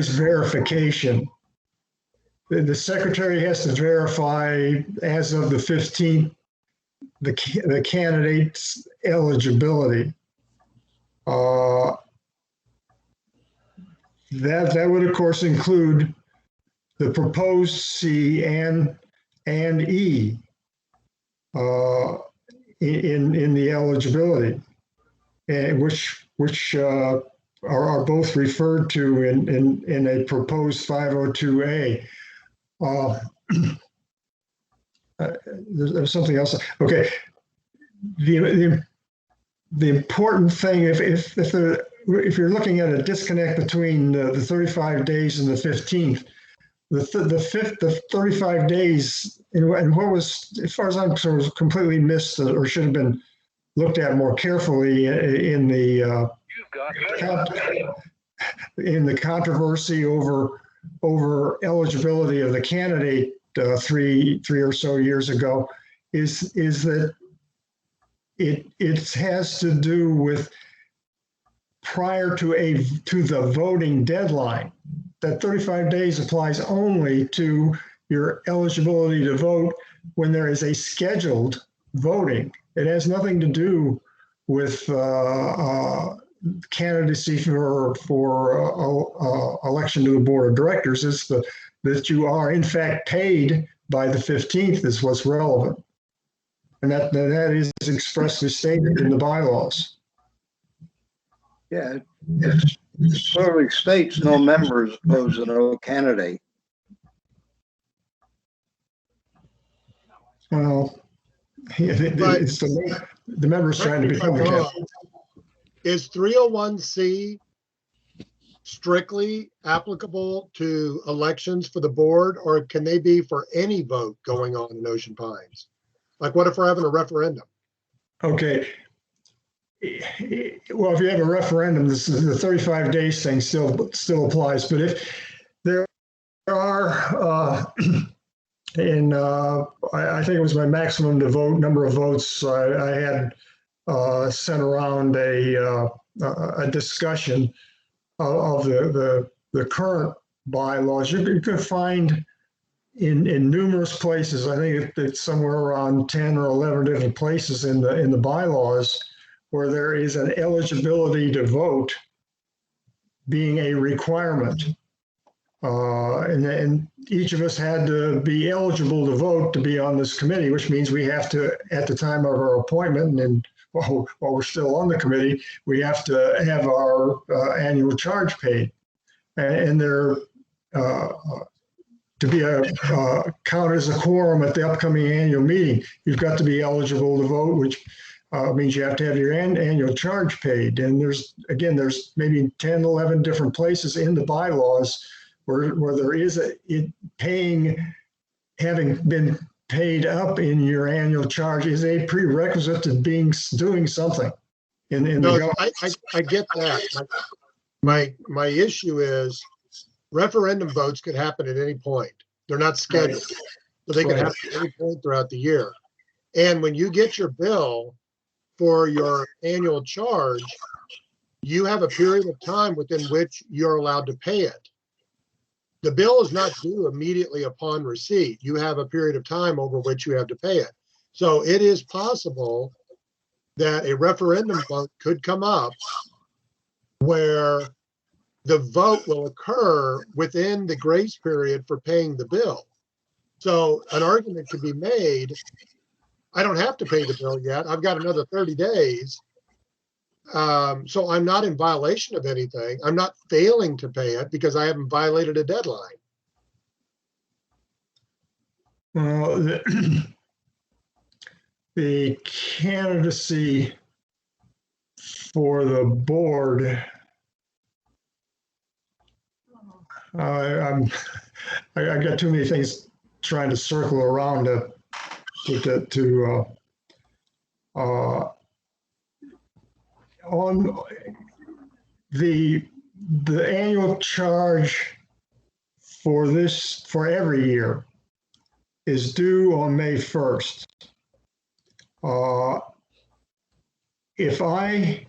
verification. The secretary has to verify as of the 15th, the candidate's eligibility. That would of course include the proposed C and E in the eligibility, and which are both referred to in a proposed 502A. There's something else. Okay, the important thing, if you're looking at a disconnect between the 35 days and the 15th, the 35 days and what was, as far as I'm concerned, was completely missed or should have been looked at more carefully in the controversy over eligibility of the candidate three or so years ago, is that it has to do with prior to the voting deadline. That 35 days applies only to your eligibility to vote when there is a scheduled voting. It has nothing to do with candidacy for election to the board of directors. It's that you are in fact paid by the 15th is what's relevant. And that is expressly stated in the bylaws.
Yeah, it clearly states no member as opposed to no candidate.
Well, it's the members trying to become the candidate.
Is 301C strictly applicable to elections for the board, or can they be for any vote going on in Ocean Pines? Like, what if we're having a referendum?
Okay. Well, if you have a referendum, the 35 days thing still applies. But if there are, I think it was my maximum number of votes, I had sent around a discussion of the current bylaws. You can find in numerous places. I think it's somewhere around 10 or 11 different places in the bylaws where there is an eligibility to vote being a requirement. And each of us had to be eligible to vote to be on this committee, which means we have to, at the time of our appointment, and while we're still on the committee, we have to have our annual charge paid. And there, to be count as a quorum at the upcoming annual meeting, you've got to be eligible to vote, which means you have to have your annual charge paid. And there's maybe 10, 11 different places in the bylaws where there is having been paid up in your annual charge is a prerequisite to doing something.
No, I get that. My issue is referendum votes could happen at any point. They're not scheduled, so they can happen at any point throughout the year. And when you get your bill for your annual charge, you have a period of time within which you're allowed to pay it. The bill is not due immediately upon receipt. You have a period of time over which you have to pay it. So it is possible that a referendum vote could come up where the vote will occur within the grace period for paying the bill. So an argument could be made, I don't have to pay the bill yet. I've got another 30 days. So I'm not in violation of anything. I'm not failing to pay it because I haven't violated a deadline.
Well, the candidacy for the board, I got too many things trying to circle around on the annual charge for every year is due on May 1st. If I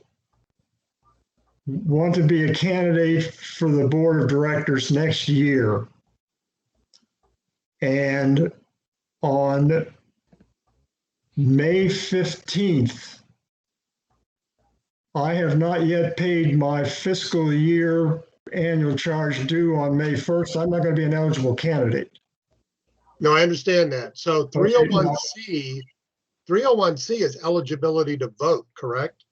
want to be a candidate for the board of directors next year, and on May 15th, I have not yet paid my fiscal year annual charge due on May 1st, I'm not going to be an eligible candidate.
No, I understand that. So 301C is eligibility to vote, correct?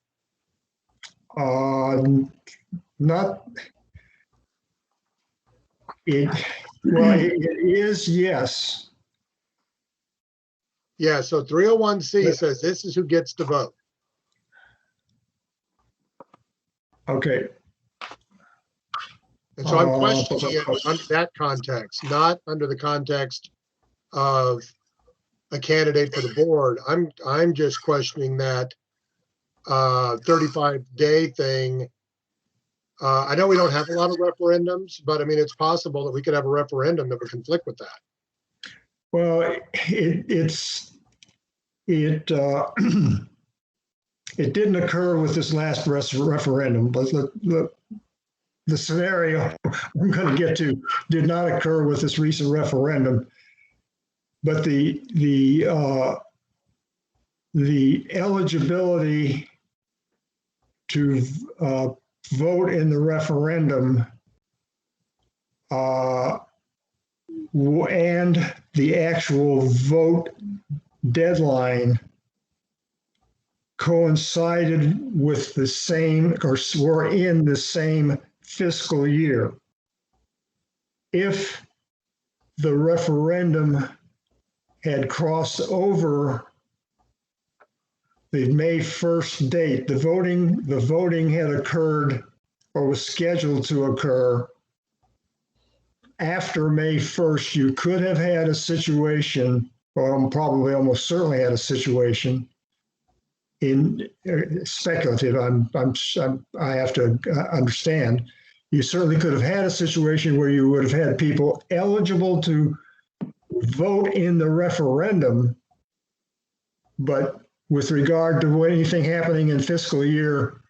Not it. Well, it is, yes.
Yeah, so 301C says this is who gets to vote.
Okay.
And so I'm questioning it under that context, not under the context of a candidate for the board. I'm just questioning that 35-day thing. I know we don't have a lot of referendums, but I mean, it's possible that we could have a referendum that would conflict with that.
Well, it didn't occur with this last referendum, but the scenario I'm going to get to did not occur with this recent referendum. But the eligibility to vote in the referendum and the actual vote deadline coincided with the same, or were in the same fiscal year. If the referendum had crossed over the May 1st date, the voting had occurred or was scheduled to occur after May 1st, you could have had a situation, or probably almost certainly had a situation in speculative. I have to understand. You certainly could have had a situation where you would have had people eligible to vote in the referendum, but with regard to anything happening in fiscal year,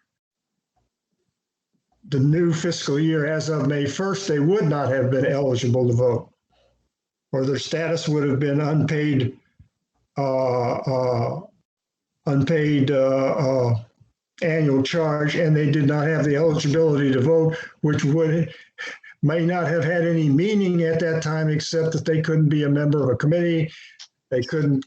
the new fiscal year as of May 1st, they would not have been eligible to vote, or their status would have been unpaid annual charge, and they did not have the eligibility to vote, which may not have had any meaning at that time, except that they couldn't be a member of a committee, they couldn't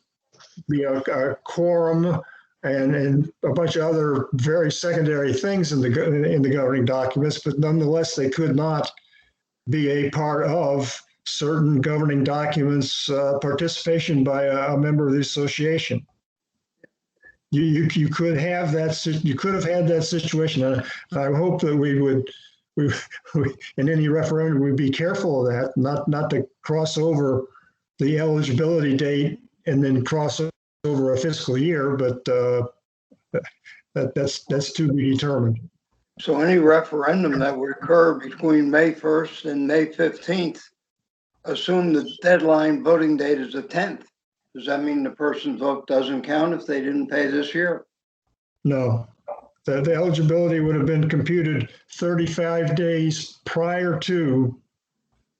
be a quorum, and a bunch of other very secondary things in the governing documents, but nonetheless, they could not be a part of certain governing documents participation by a member of the association. You could have that. You could have had that situation. And I hope that we in any referendum we'd be careful of that, not to cross over the eligibility date and then cross over a fiscal year, but that's to be determined.
So any referendum that would occur between May 1st and May 15th, assume the deadline voting date is the 10th. Does that mean the person's vote doesn't count if they didn't pay this year?
No, the eligibility would have been computed 35 days prior to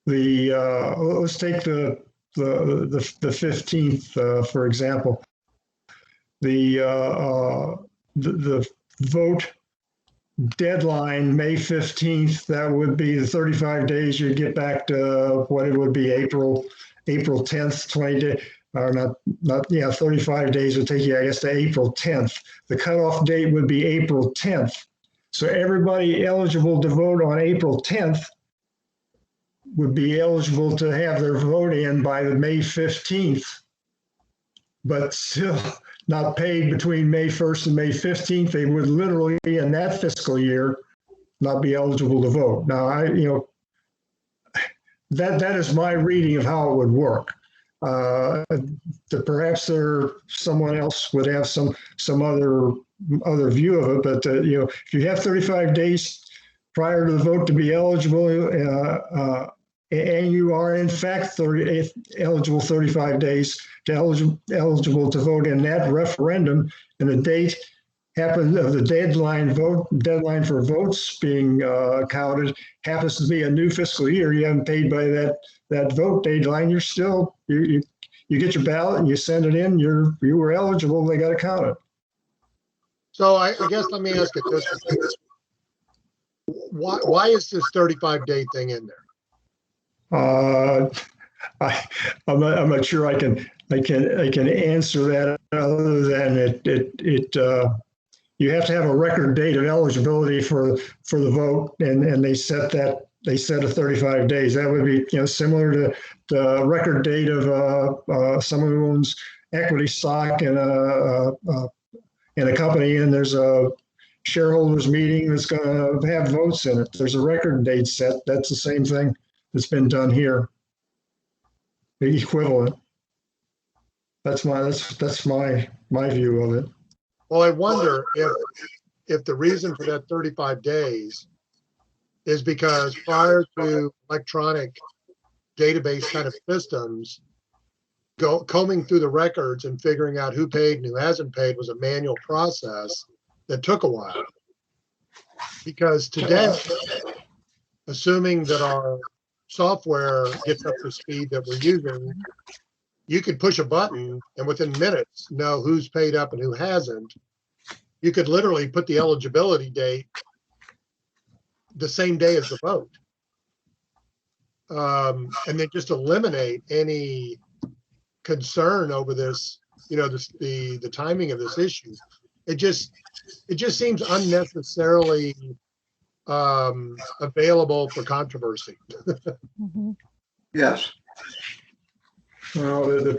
the, let's take the 15th, for example. The vote deadline, May 15th, that would be the 35 days. You'd get back to what it would be April 10th, 20 days, or not, 35 days would take you, I guess, to April 10th. The cutoff date would be April 10th. So everybody eligible to vote on April 10th would be eligible to have their vote in by the May 15th, but still not paid between May 1st and May 15th. They would literally, in that fiscal year, not be eligible to vote. Now, that is my reading of how it would work. Perhaps someone else would have some other view of it, but if you have 35 days prior to the vote to be eligible, and you are in fact eligible 35 days to eligible to vote in that referendum, and the date happens of the deadline for votes being counted happens to be a new fiscal year, you haven't paid by that vote deadline, you're still you get your ballot and you send it in, you were eligible, they got to count it.
So I guess let me ask it this way. Why is this 35-day thing in there?
I'm not sure I can answer that other than it you have to have a record date of eligibility for the vote, and they set a 35 days. That would be similar to the record date of someone who owns equity stock in a company, and there's a shareholders meeting that's going to have votes in it. There's a record date set. That's the same thing that's been done here. The equivalent. That's my view of it.
Well, I wonder if the reason for that 35 days is because prior to electronic database kind of systems, combing through the records and figuring out who paid and who hasn't paid was a manual process that took a while. Because today, assuming that our software gets up to speed that we're using, you could push a button and within minutes know who's paid up and who hasn't. You could literally put the eligibility date the same day as the vote. And then just eliminate any concern over this, the timing of this issue. It just seems unnecessarily available for controversy.
Mm-hmm. Yes.
Well,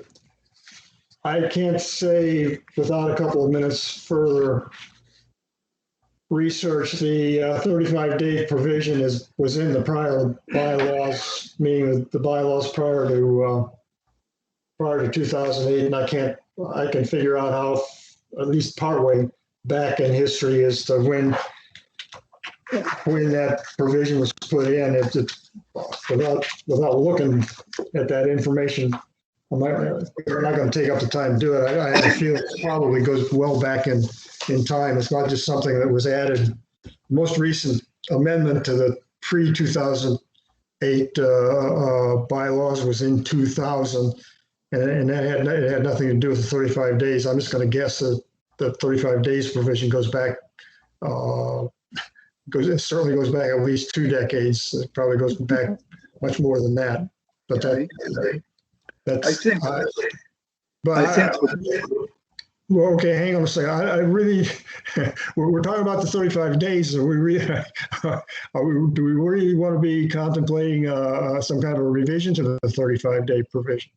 I can't say without a couple of minutes further research. The 35-day provision was in the prior bylaws, meaning the bylaws prior to 2008, and I can figure out how, at least partway back in history, as to when that provision was put in. Without looking at that information, we're not going to take up the time to do it. I feel it probably goes well back in time. It's not just something that was added. The most recent amendment to the pre-2008 bylaws was in 2000, and it had nothing to do with the 35 days. I'm just going to guess that the 35 days provision goes back. It certainly goes back at least 2 decades. It probably goes back much more than that. But that's. Well, okay, hang on a second. I really, we're talking about the 35 days. So do we really want to be contemplating some kind of a revision to the 35-day provision?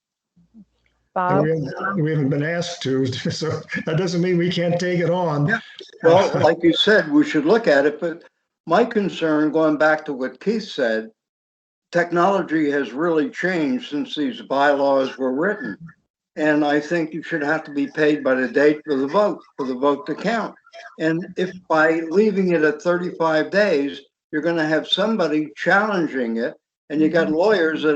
Bob?
We haven't been asked to, so that doesn't mean we can't take it on.
Yeah. Well, like you said, we should look at it. But my concern, going back to what Keith said, technology has really changed since these bylaws were written. And I think you should have to be paid by the date of the vote for the vote to count. And if by leaving it at 35 days, you're going to have somebody challenging it, and you got lawyers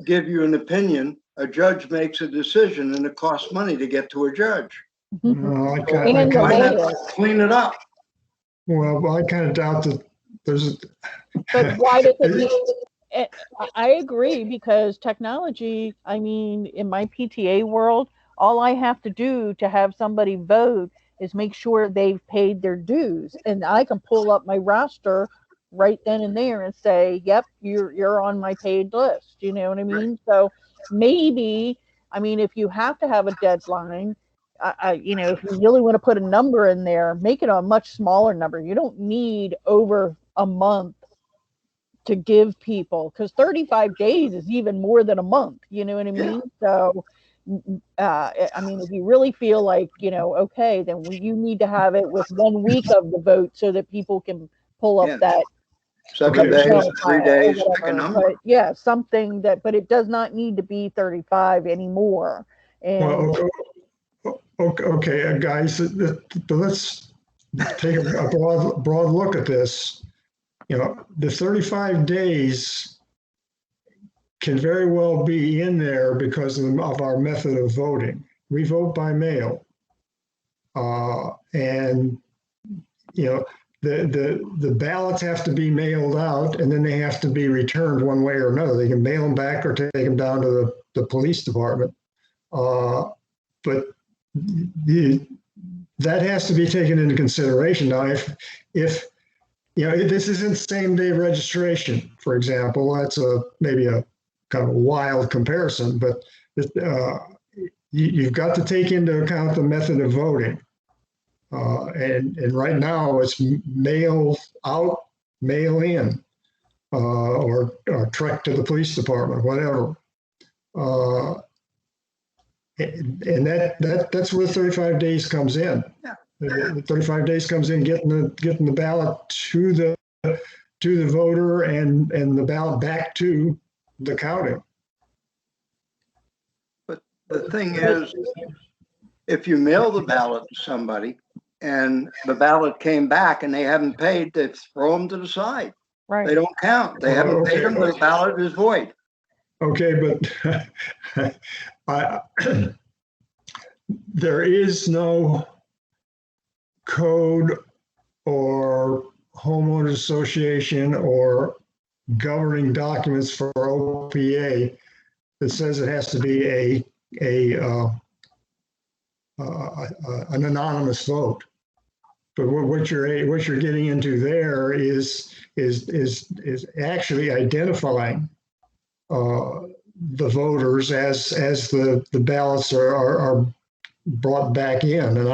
give you an opinion, a judge makes a decision, and it costs money to get to a judge.
I
clean it up.
Well, I kind of doubt that there's.
But why does it need? I agree, because technology, I mean, in my PTA world, all I have to do to have somebody vote is make sure they've paid their dues. And I can pull up my roster right then and there and say, yep, you're on my paid list. You know what I mean? So maybe, I mean, if you have to have a deadline, if you really want to put a number in there, make it a much smaller number. You don't need over a month to give people, because 35 days is even more than a month, you know what I mean? So I mean, if you really feel like, okay, then you need to have it with 1 week of the vote so that people can pull up
Yeah.
that
7
Okay.
days,
Excel
3
file or
days, pick a
whatever.
number.
But yeah, something that, but it does not need to be 35 anymore. And
Okay, guys, let's take a broad look at this. The 35 days can very well be in there because of our method of voting. We vote by mail. And, the ballots have to be mailed out and then they have to be returned one way or another. They can mail them back or take them down to the police department. But that has to be taken into consideration. Now, if this isn't same day registration, for example, that's maybe a kind of a wild comparison, but you've got to take into account the method of voting. And right now it's mail out, mail in, or truck to the police department, whatever. And that's where 35 days comes in.
Yeah.
The 35 days comes in getting the ballot to the voter and the ballot back to the counting.
But the thing is, if you mail the ballot to somebody and the ballot came back and they haven't paid, they throw them to the side.
right.
They don't count. They haven't paid them, the ballot is void.
Okay, but there is no code or homeowners association or governing documents for OPA that says it has to be an anonymous vote. But what you're getting into there is actually identifying the voters as the ballots are brought back in, and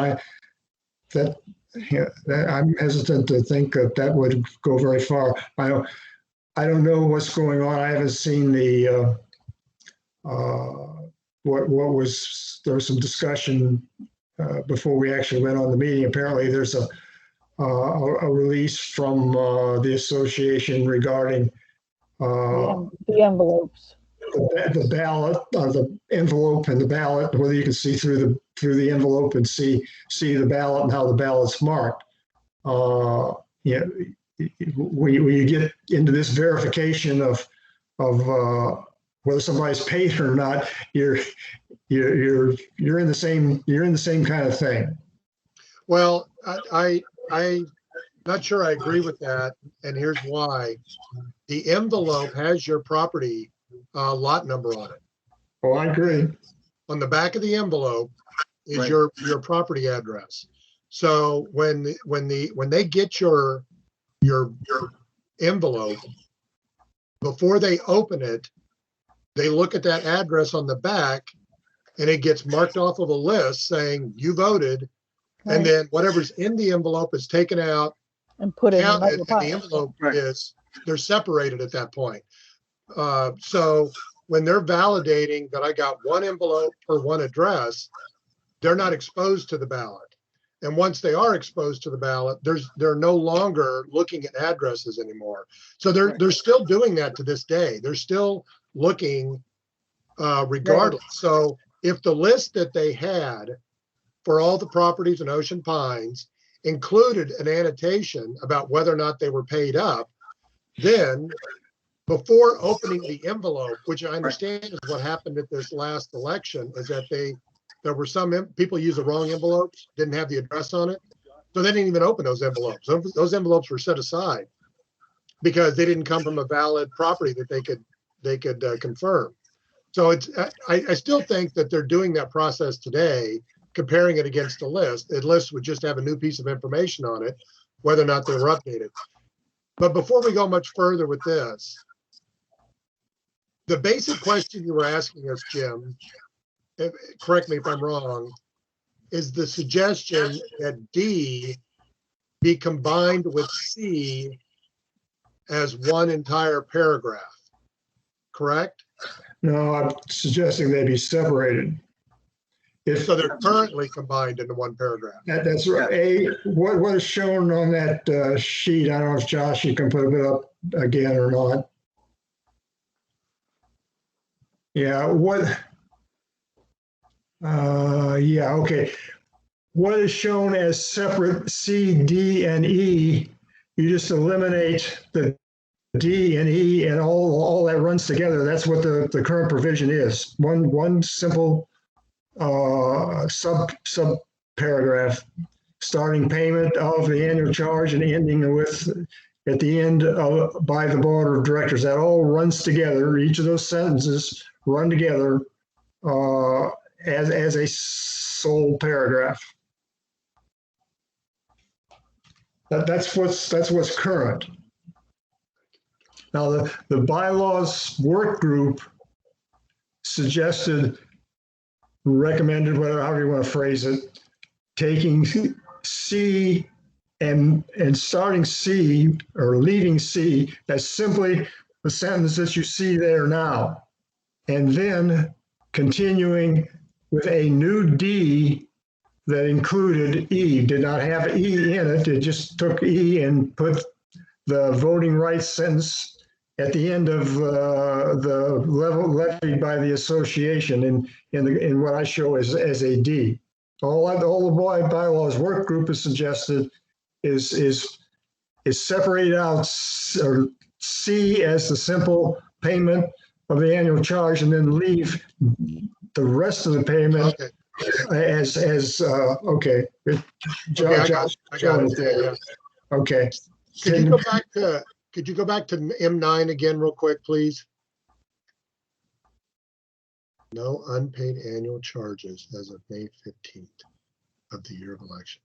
I'm hesitant to think that would go very far. I don't know what's going on. I haven't seen the what was there was some discussion before we actually went on the meeting. Apparently, there's a release from the association regarding
The envelopes.
the ballot, the envelope and the ballot, whether you can see through the envelope and see the ballot and how the ballot's marked. When you get into this verification of whether somebody's paid or not, you're in the same kind of thing.
Well, I'm not sure I agree with that, and here's why. The envelope has your property lot number on it.
Oh, I agree.
On the back of the envelope is
Right.
your property address. So when they get your envelope, before they open it, they look at that address on the back, and it gets marked off of a list saying you voted,
Right.
and then whatever's in the envelope is taken out,
And put it in
counted,
another
and the
pile.
envelope
Right.
they're separated at that point. So when they're validating that I got one envelope per one address, they're not exposed to the ballot. And once they are exposed to the ballot, they're no longer looking at addresses anymore. So they're still doing that to this day. They're still looking regardless. So if the list that they had for all the properties in Ocean Pines included an annotation about whether or not they were paid up, then before opening the envelope, which I understand is what happened at this last election, is that there were some people used the wrong envelopes, didn't have the address on it. So they didn't even open those envelopes. Those envelopes were set aside because they didn't come from a valid property that they could confirm. So I still think that they're doing that process today, comparing it against the list. The list would just have a new piece of information on it, whether or not they were updated. But before we go much further with this, the basic question you were asking us, Jim, correct me if I'm wrong, is the suggestion that D be combined with C as one entire paragraph, correct?
No, I'm suggesting they be separated. If
So they're currently combined into one paragraph.
that's right. What is shown on that sheet? I don't know if Josh, you can put it up again or not. Yeah, yeah, okay. What is shown as separate C, D, and E, you just eliminate the D and E and all that runs together. That's what the current provision is. One simple sub paragraph, starting payment of the annual charge and ending with at the end by the board of directors. That all runs together. Each of those sentences run together as a sole paragraph. That's what's current. Now the bylaws work group suggested, recommended, whatever, however you want to phrase it, taking C and starting C or leaving C as simply the sentence that you see there now, and then continuing with a new D that included E, did not have E in it. It just took E and put the voting rights sentence at the end of the level levied by the association in what I show as a D. All the bylaws work group has suggested is separate out or C as the simple payment of the annual charge, and then leave the rest of the payment as okay.
I got it. Yeah.
Okay.
Could you go back to M9 again real quick, please? No unpaid annual charges as of May 15th of the year of election.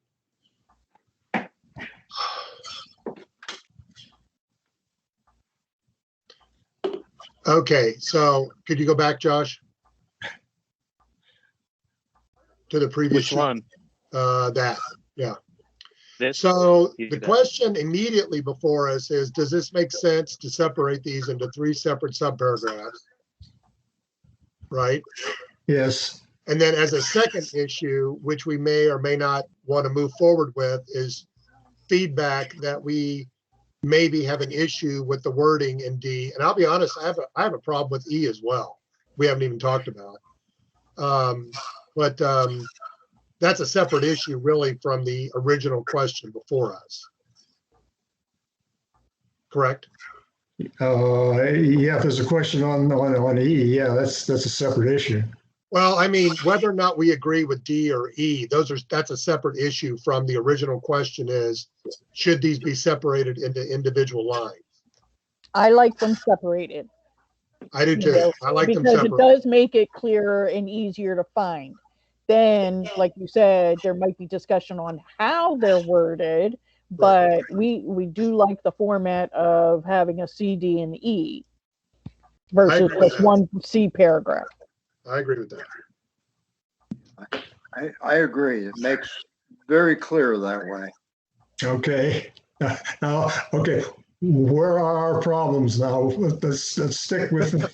Okay, so could you go back, Josh? To the previous
Which one?
Yeah.
This?
So the question immediately before us is, does this make sense to separate these into 3 separate subparagraphs? Right?
Yes.
And then as a second issue, which we may or may not want to move forward with, is feedback that we maybe have an issue with the wording in D. And I'll be honest, I have a problem with E as well. We haven't even talked about. But that's a separate issue really from the original question before us. Correct?
Yeah, if there's a question on E, yeah, that's a separate issue.
Well, I mean, whether or not we agree with D or E, that's a separate issue from the original question is, should these be separated into individual lines?
I like them separated.
I do too. I like them
because
separate.
it does make it clearer and easier to find. Then, like you said, there might be discussion on how they're worded, but we do like the format of having a C, D, and E versus just one C paragraph.
I agree with that.
I agree. It makes very clear that way.
Okay. Now, okay. Where are our problems now? Let's stick with the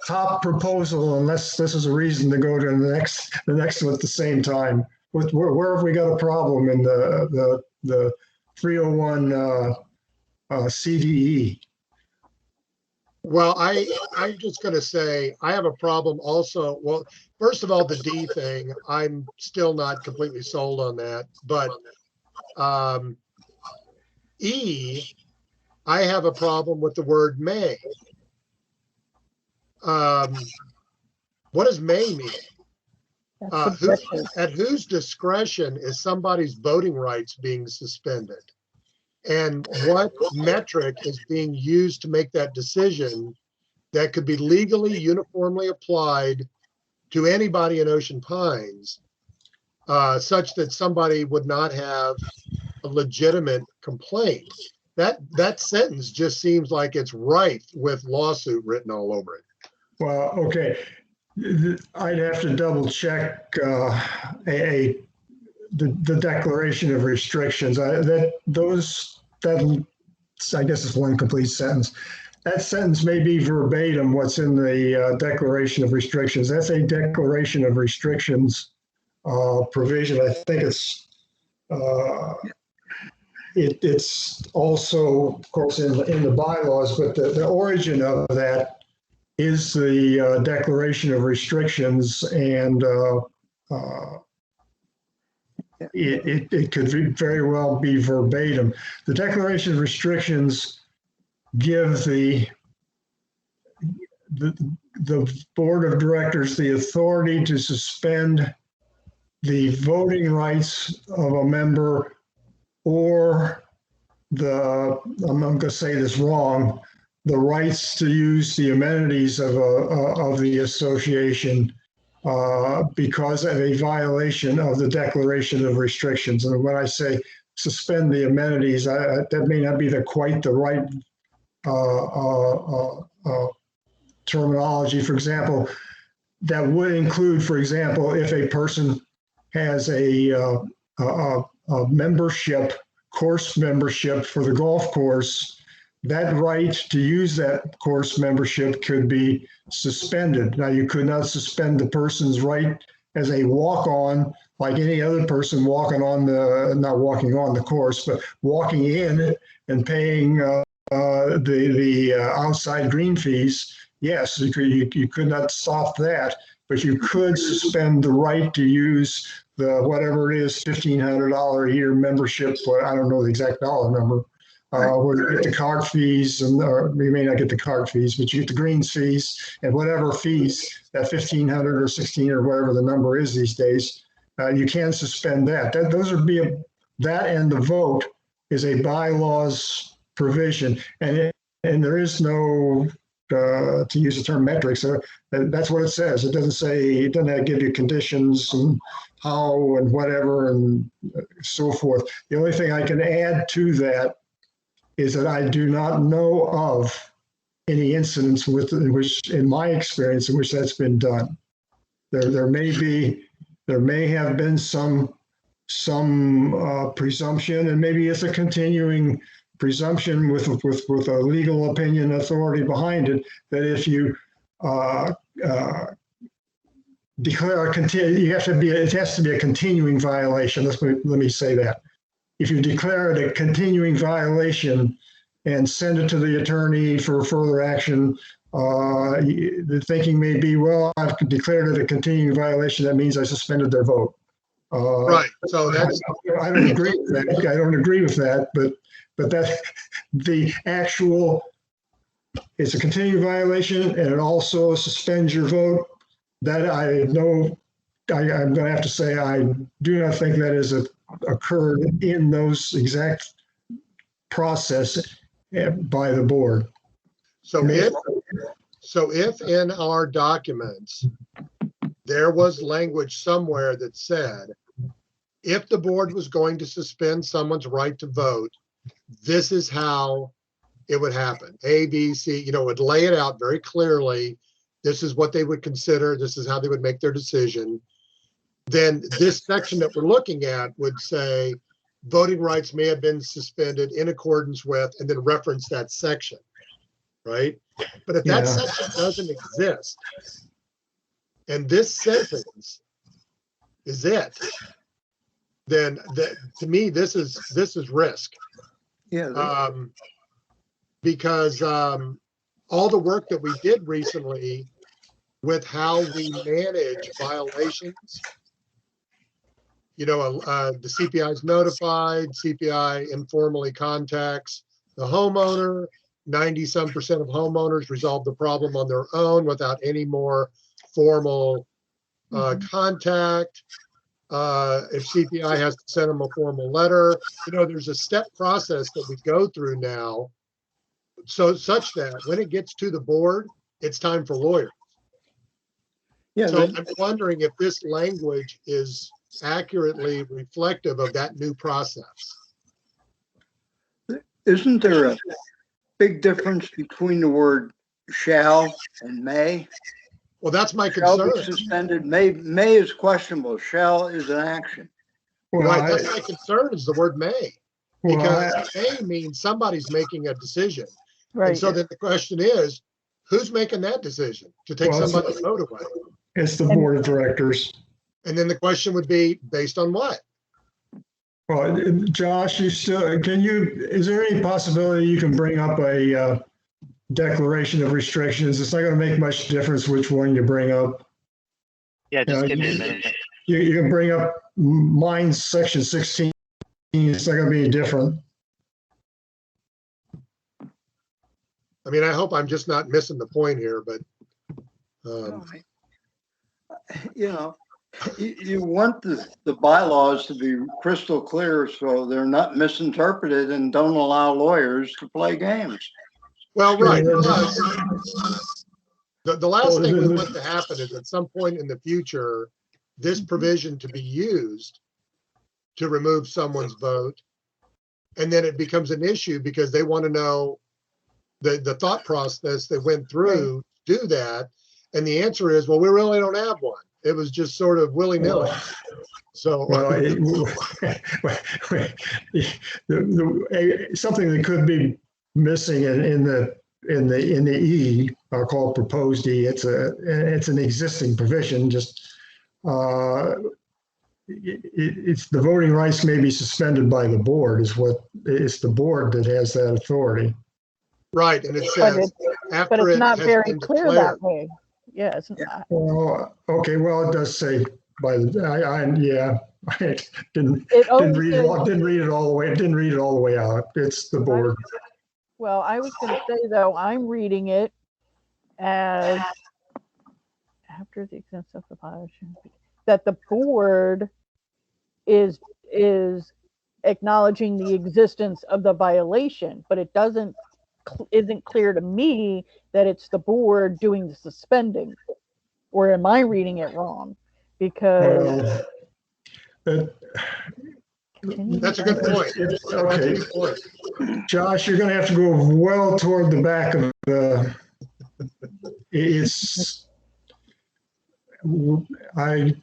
top proposal, unless this is a reason to go to the next one at the same time. Where have we got a problem in the 301 CDE?
Well, I'm just going to say I have a problem also. Well, first of all, the D thing, I'm still not completely sold on that. But E, I have a problem with the word may. What does may mean? At whose discretion is somebody's voting rights being suspended? And what metric is being used to make that decision that could be legally uniformly applied to anybody in Ocean Pines, such that somebody would not have a legitimate complaint? That sentence just seems like it's rife with lawsuit written all over it.
Well, okay. I'd have to double check the declaration of restrictions. Those that, I guess it's one complete sentence. That sentence may be verbatim what's in the Declaration of Restrictions. That's a Declaration of Restrictions provision. I think it's also, of course, in the bylaws, but the origin of that is the Declaration of Restrictions, and it could very well be verbatim. The Declaration of Restrictions give the board of directors the authority to suspend the voting rights of a member, or I'm going to say this wrong, the rights to use the amenities of the association because of a violation of the Declaration of Restrictions. And when I say suspend the amenities, that may not be quite the right terminology. For example, that would include, for example, if a person has a membership, course membership for the golf course, that right to use that course membership could be suspended. Now, you could not suspend the person's right as a walk-on, like any other person walking on not walking on the course, but walking in and paying the outside green fees. Yes, you could not stop that, but you could suspend the right to use the whatever it is, $1,500 a year membership. I don't know the exact dollar number. Where you get the card fees, and or you may not get the card fees, but you get the greens fees and whatever fees, that 1,500 or 16 or whatever the number is these days. You can suspend that. Those would be that, and the vote is a bylaws provision, and there is no. To use the term metrics, that's what it says. It doesn't say, it doesn't give you conditions and how and whatever and so forth. The only thing I can add to that is that I do not know of any incidents in which, in my experience, in which that's been done. There may have been some presumption, and maybe it's a continuing presumption with a legal opinion authority behind it, that if you declare it has to be a continuing violation. Let me say that. If you declare it a continuing violation and send it to the attorney for further action, the thinking may be, well, I've declared it a continuing violation. That means I suspended their vote.
Right. So that's.
I don't agree with that. I don't agree with that, but that the actual, it's a continuing violation, and it also suspends your vote. That I know, I'm going to have to say, I do not think that has occurred in those exact process by the board.
So if in our documents, there was language somewhere that said, if the board was going to suspend someone's right to vote, this is how it would happen. A, B, C, it would lay it out very clearly. This is what they would consider. This is how they would make their decision. Then this section that we're looking at would say voting rights may have been suspended in accordance with, and then reference that section, right? But if that section doesn't exist, and this sentence is it, then to me, this is risk.
Yeah.
Because all the work that we did recently with how we manage violations, the CPI is notified, CPI informally contacts the homeowner, 90-some% of homeowners resolve the problem on their own without any more formal contact. If CPI has to send them a formal letter, there's a step process that we go through now, so such that when it gets to the board, it's time for lawyers.
Yeah.
So I'm wondering if this language is accurately reflective of that new process.
Isn't there a big difference between the word shall and may?
Well, that's my
Shall
concern.
be suspended. May is questionable. Shall is an action.
Well,
Right, that's my concern, is the word may.
Well,
Because A means somebody's making a decision. And
Right.
so then the question is, who's making that decision to take
Well, it's-
somebody's vote away?
it's the board of directors.
And then the question would be, based on what?
Well, Josh, is there any possibility you can bring up a declaration of restrictions? It's not going to make much difference which one you bring up.
Yeah, just
Yeah,
give me a
you-
minute.
You can bring up mine's section 16. It's not going to be different.
I mean, I hope I'm just not missing the point here, but
You know, you want the bylaws to be crystal clear so they're not misinterpreted and don't allow lawyers to play games.
well, right.
Yeah,
The last thing we want to happen is at some point in the future, this provision to be used to remove someone's vote. And then it becomes an issue because they want to know the thought process they went through to do that. And the answer is, well, we really don't have one. It was just sort of willy-nilly. So,
Well, something that could be missing in the E, I'll call it proposed E. It's an existing provision. Just it's the voting rights may be suspended by the board. It's the board that has that authority.
right. And it
But
says
but
after
it's
it
not
has
very
been
clear
declared.
that way. Yeah, it's not.
Well, okay. Well, it does say by the. I didn't
It always
read it
says-
all. Didn't read it all the way. Didn't read it all the way out. It's the board.
Well, I was going to say though, I'm reading it as after the extent of the violation, that the board is acknowledging the existence of the violation, but it isn't clear to me that it's the board doing the suspending. Or am I reading it wrong? Because
That's a good point. That's a
Okay,
good point.
Josh, you're going to have to go well toward the back of the. I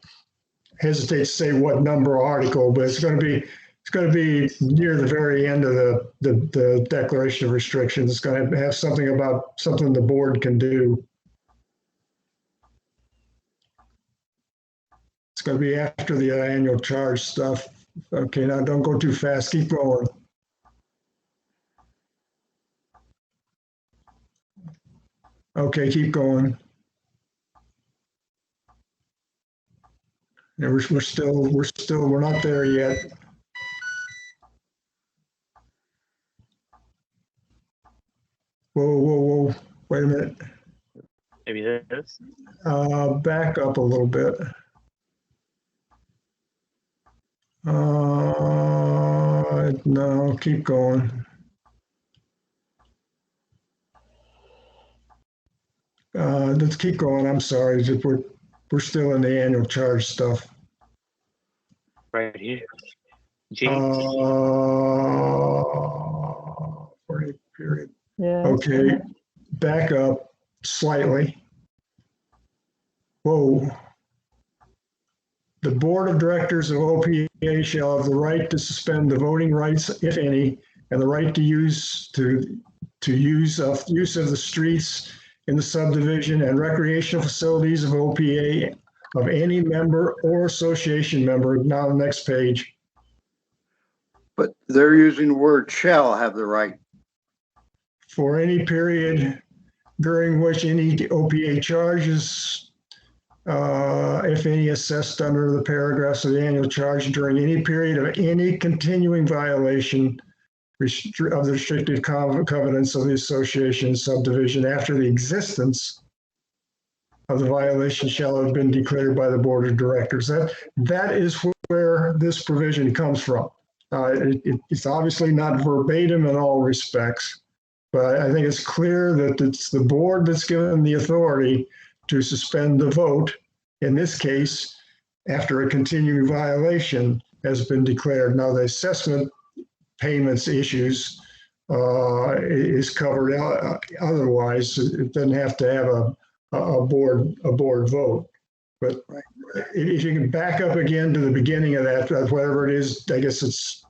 hesitate to say what number article, but it's going to be near the very end of the Declaration of Restrictions. It's going to have something about something the board can do. It's going to be after the annual charge stuff. Okay, now don't go too fast. Keep going. Okay, keep going. Yeah, we're not there yet. Whoa. Wait a minute.
Maybe this.
Back up a little bit. No, keep going. Let's keep going. I'm sorry. We're still in the annual charge stuff.
Right here. G.
40 period.
yeah,
Okay, back up slightly. Whoa. The board of directors of OPA shall have the right to suspend the voting rights, if any, and the right to use of the streets in the subdivision and recreational facilities of OPA of any member or association member. Now the next page.
But they're using the word shall have the right.
For any period during which any OPA charges, if any, assessed under the paragraphs of the annual charge during any period of any continuing violation of the restrictive covenants of the association subdivision after the existence of the violation shall have been declared by the board of directors. That is where this provision comes from. It's obviously not verbatim in all respects, but I think it's clear that it's the board that's given the authority to suspend the vote. In this case, after a continuing violation has been declared. Now the assessment payments issues is covered otherwise. It doesn't have to have a board vote. But if you can back up again to the beginning of that, whatever it is, I guess it's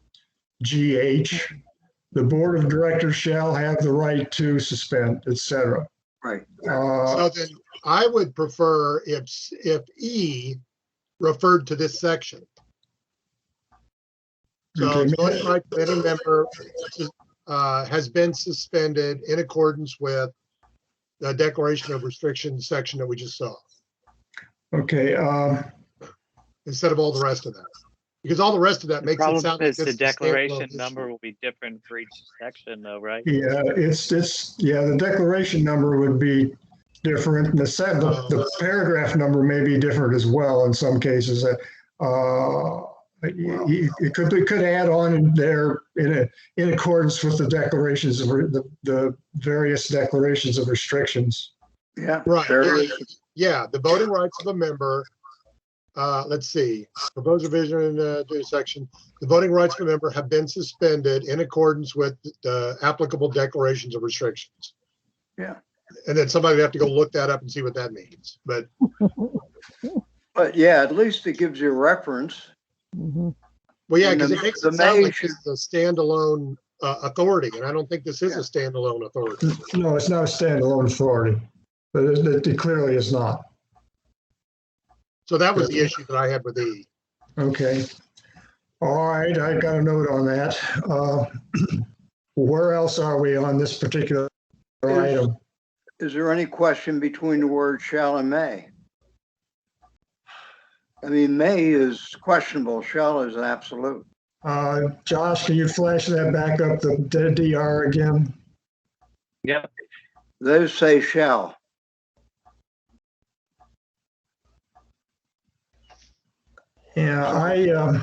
GH, the board of directors shall have the right to suspend, etc.
Right.
So then I would prefer if E referred to this section. So
Okay.
voting right of any member has been suspended in accordance with the declaration of restriction section that we just saw,
Okay,
instead of all the rest of that. Because all the rest of that
The
makes it
problem
sound like
is
this
the
is a standalone
declaration
issue.
number will be different for each section though, right?
yeah, the declaration number would be different. The paragraph number may be different as well in some cases. It could add on in there in accordance with the declarations of the various declarations of restrictions.
Yeah.
Right.
There
Yeah,
it is.
yeah, the voting rights of a member. Let's see, proposed revision to section. The voting rights of a member have been suspended in accordance with the applicable declarations of restrictions.
Yeah.
And then somebody would have to go look that up and see what that means. But
But yeah, at least it gives you a reference.
Mhm.
well, yeah,
And
because
the-
it makes
the
it sound
May
like this is a standalone authority, and I don't think this is a standalone authority.
No, it's not a standalone authority, but it clearly is not.
So that was the issue that I had with E.
Okay. All right, I got a note on that. Where else are we on this particular item?
Is there any question between the word shall and may? I mean, may is questionable, shall is absolute.
Josh, can you flash that back up, the DR again?
Yep.
Those say shall.
Yeah,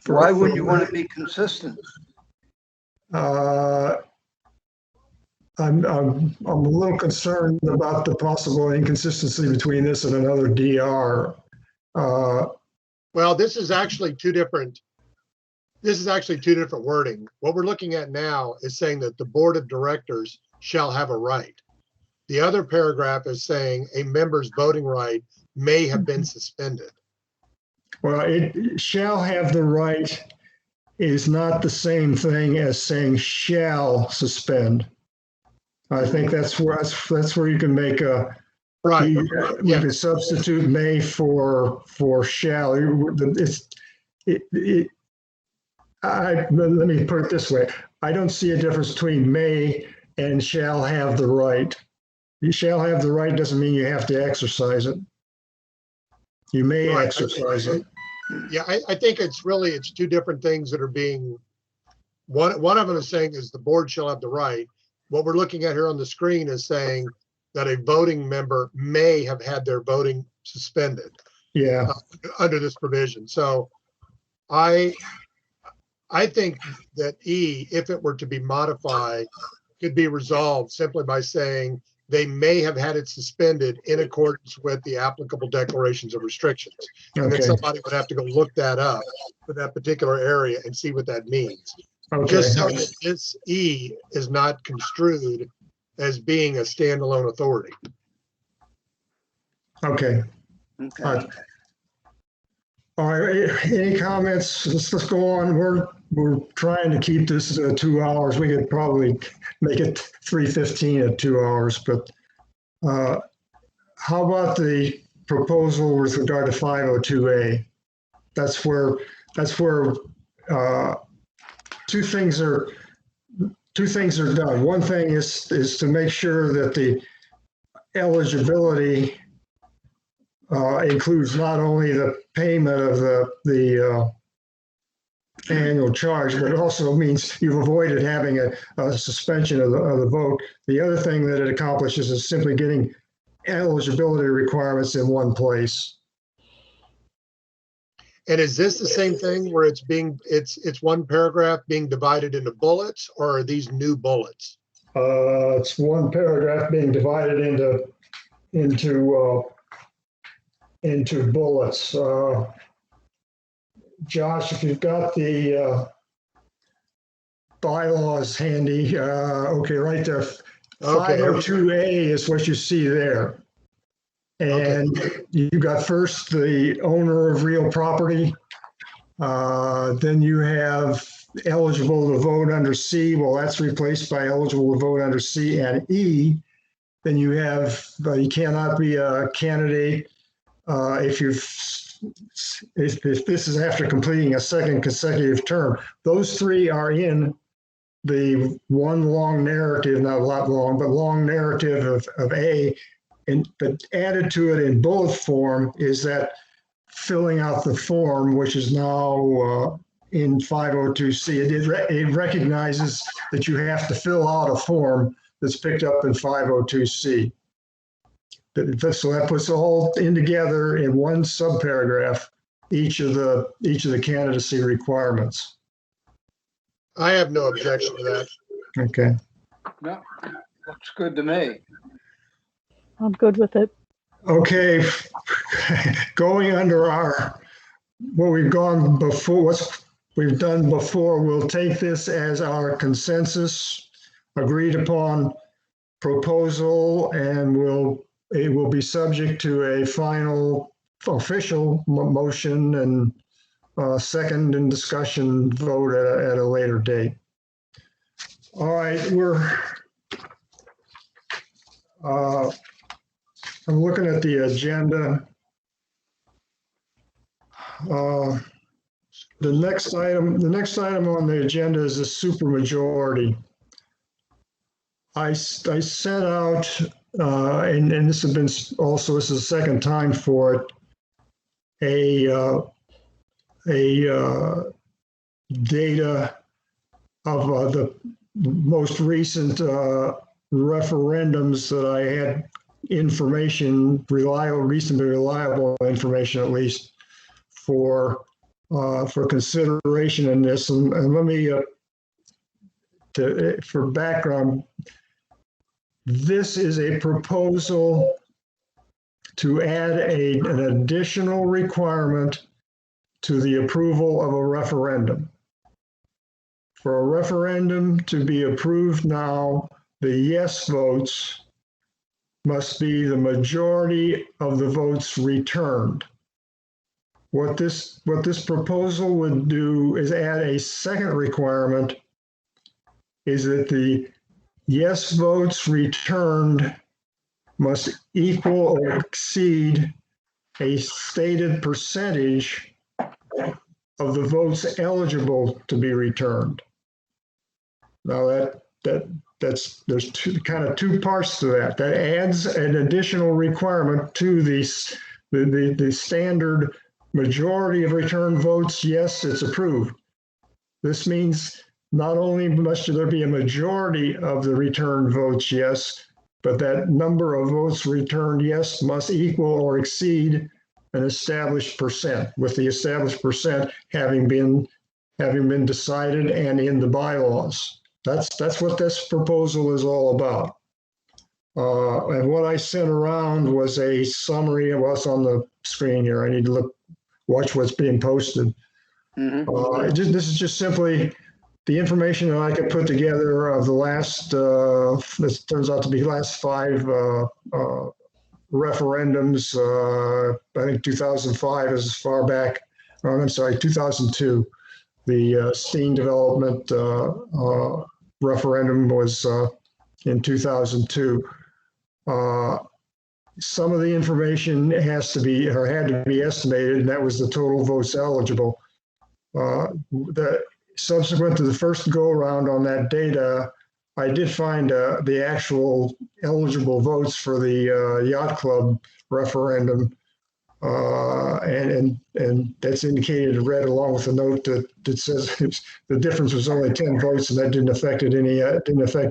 Why wouldn't you want to be consistent?
I'm a little concerned about the possible inconsistency between this and another DR.
Well, this is actually two different wording. What we're looking at now is saying that the board of directors shall have a right. The other paragraph is saying a member's voting right may have been suspended.
Well, it shall have the right is not the same thing as saying shall suspend. I think that's where you can make a
Right.
you can substitute may for shall. Let me put it this way. I don't see a difference between may and shall have the right. You shall have the right doesn't mean you have to exercise it. You may
Right.
exercise it.
Yeah, I think it's two different things that are being, one of them is saying is the board shall have the right. What we're looking at here on the screen is saying that a voting member may have had their voting suspended.
Yeah.
Under this provision. So I think that E, if it were to be modified, could be resolved simply by saying they may have had it suspended in accordance with the applicable declarations of restrictions. And then
Okay.
somebody would have to go look that up for that particular area and see what that means.
Okay.
Just so that this E is not construed as being a standalone authority.
Okay.
Okay.
All right. Any comments? Let's go on. We're trying to keep this 2 hours. We could probably make it 3:15 at 2 hours, but how about the proposal with regard to 502A? That's where two things are done. One thing is to make sure that the eligibility includes not only the payment of the annual charge, but it also means you've avoided having a suspension of the vote. The other thing that it accomplishes is simply getting eligibility requirements in one place.
And is this the same thing where it's one paragraph being divided into bullets, or are these new bullets?
It's one paragraph being divided into bullets. Josh, if you've got the bylaws handy, okay, right there.
Okay.
502A is what you see there. And you got first the owner of real property, Then you have eligible to vote under C. Well, that's replaced by eligible to vote under C and E. Then you have, you cannot be a candidate if this is after completing a second consecutive term. Those three are in the one long narrative, not a lot long, but long narrative of A. But added to it in bullet form is that filling out the form, which is now in 502C. It recognizes that you have to fill out a form that's picked up in 502C. So that puts it all in together in one subparagraph, each of the candidacy requirements.
I have no objection to that.
Okay.
No, looks good to me.
I'm good with it.
Okay, going under what we've gone before, what we've done before, we'll take this as our consensus, agreed upon proposal, and it will be subject to a final official motion and second and discussion vote at a later date. All right, I'm looking at the agenda. The next item on the agenda is the supermajority. I sent out, and this has been also, this is the second time for it, a data of the most recent referendums that I had reasonably reliable information, at least for consideration in this. And let me, for background, this is a proposal to add an additional requirement to the approval of a referendum. For a referendum to be approved now, the yes votes must be the majority of the votes returned. What this proposal would do is add a second requirement, is that the yes votes returned must equal or exceed a stated percentage of the votes eligible to be returned. Now there's two parts to that. That adds an additional requirement to the standard majority of returned votes. Yes, it's approved. This means not only must there be a majority of the returned votes yes, but that number of votes returned yes must equal or exceed an established percent, with the established percent having been decided and in the bylaws. That's what this proposal is all about. And what I sent around was a summary of what's on the screen here. I need to watch what's being posted.
Mm-hmm.
This is just simply the information that I could put together of the last, this turns out to be last 5 referendums. I think 2005 is as far back, I'm sorry, 2002. The Steen development referendum was in 2002. Some of the information had to be estimated, and that was the total votes eligible. Subsequent to the first go around on that data, I did find the actual eligible votes for the yacht club referendum, and that's indicated in red along with a note that says the difference was only 10 votes, and that didn't affect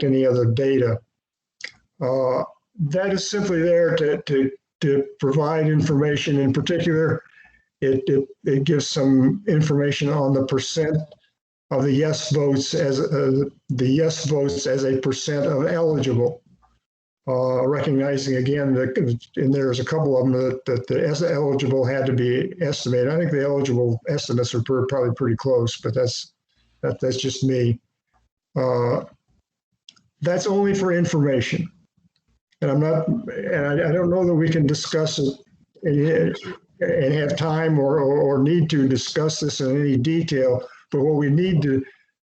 any other data. That is simply there to provide information. In particular, it gives some information on the percent of the yes votes as a percent of eligible. Recognizing again that, and there's a couple of them that the eligible had to be estimated. I think the eligible estimates are probably pretty close, but that's just me. That's only for information, and I don't know that we can discuss it and have time or need to discuss this in any detail. But what we need to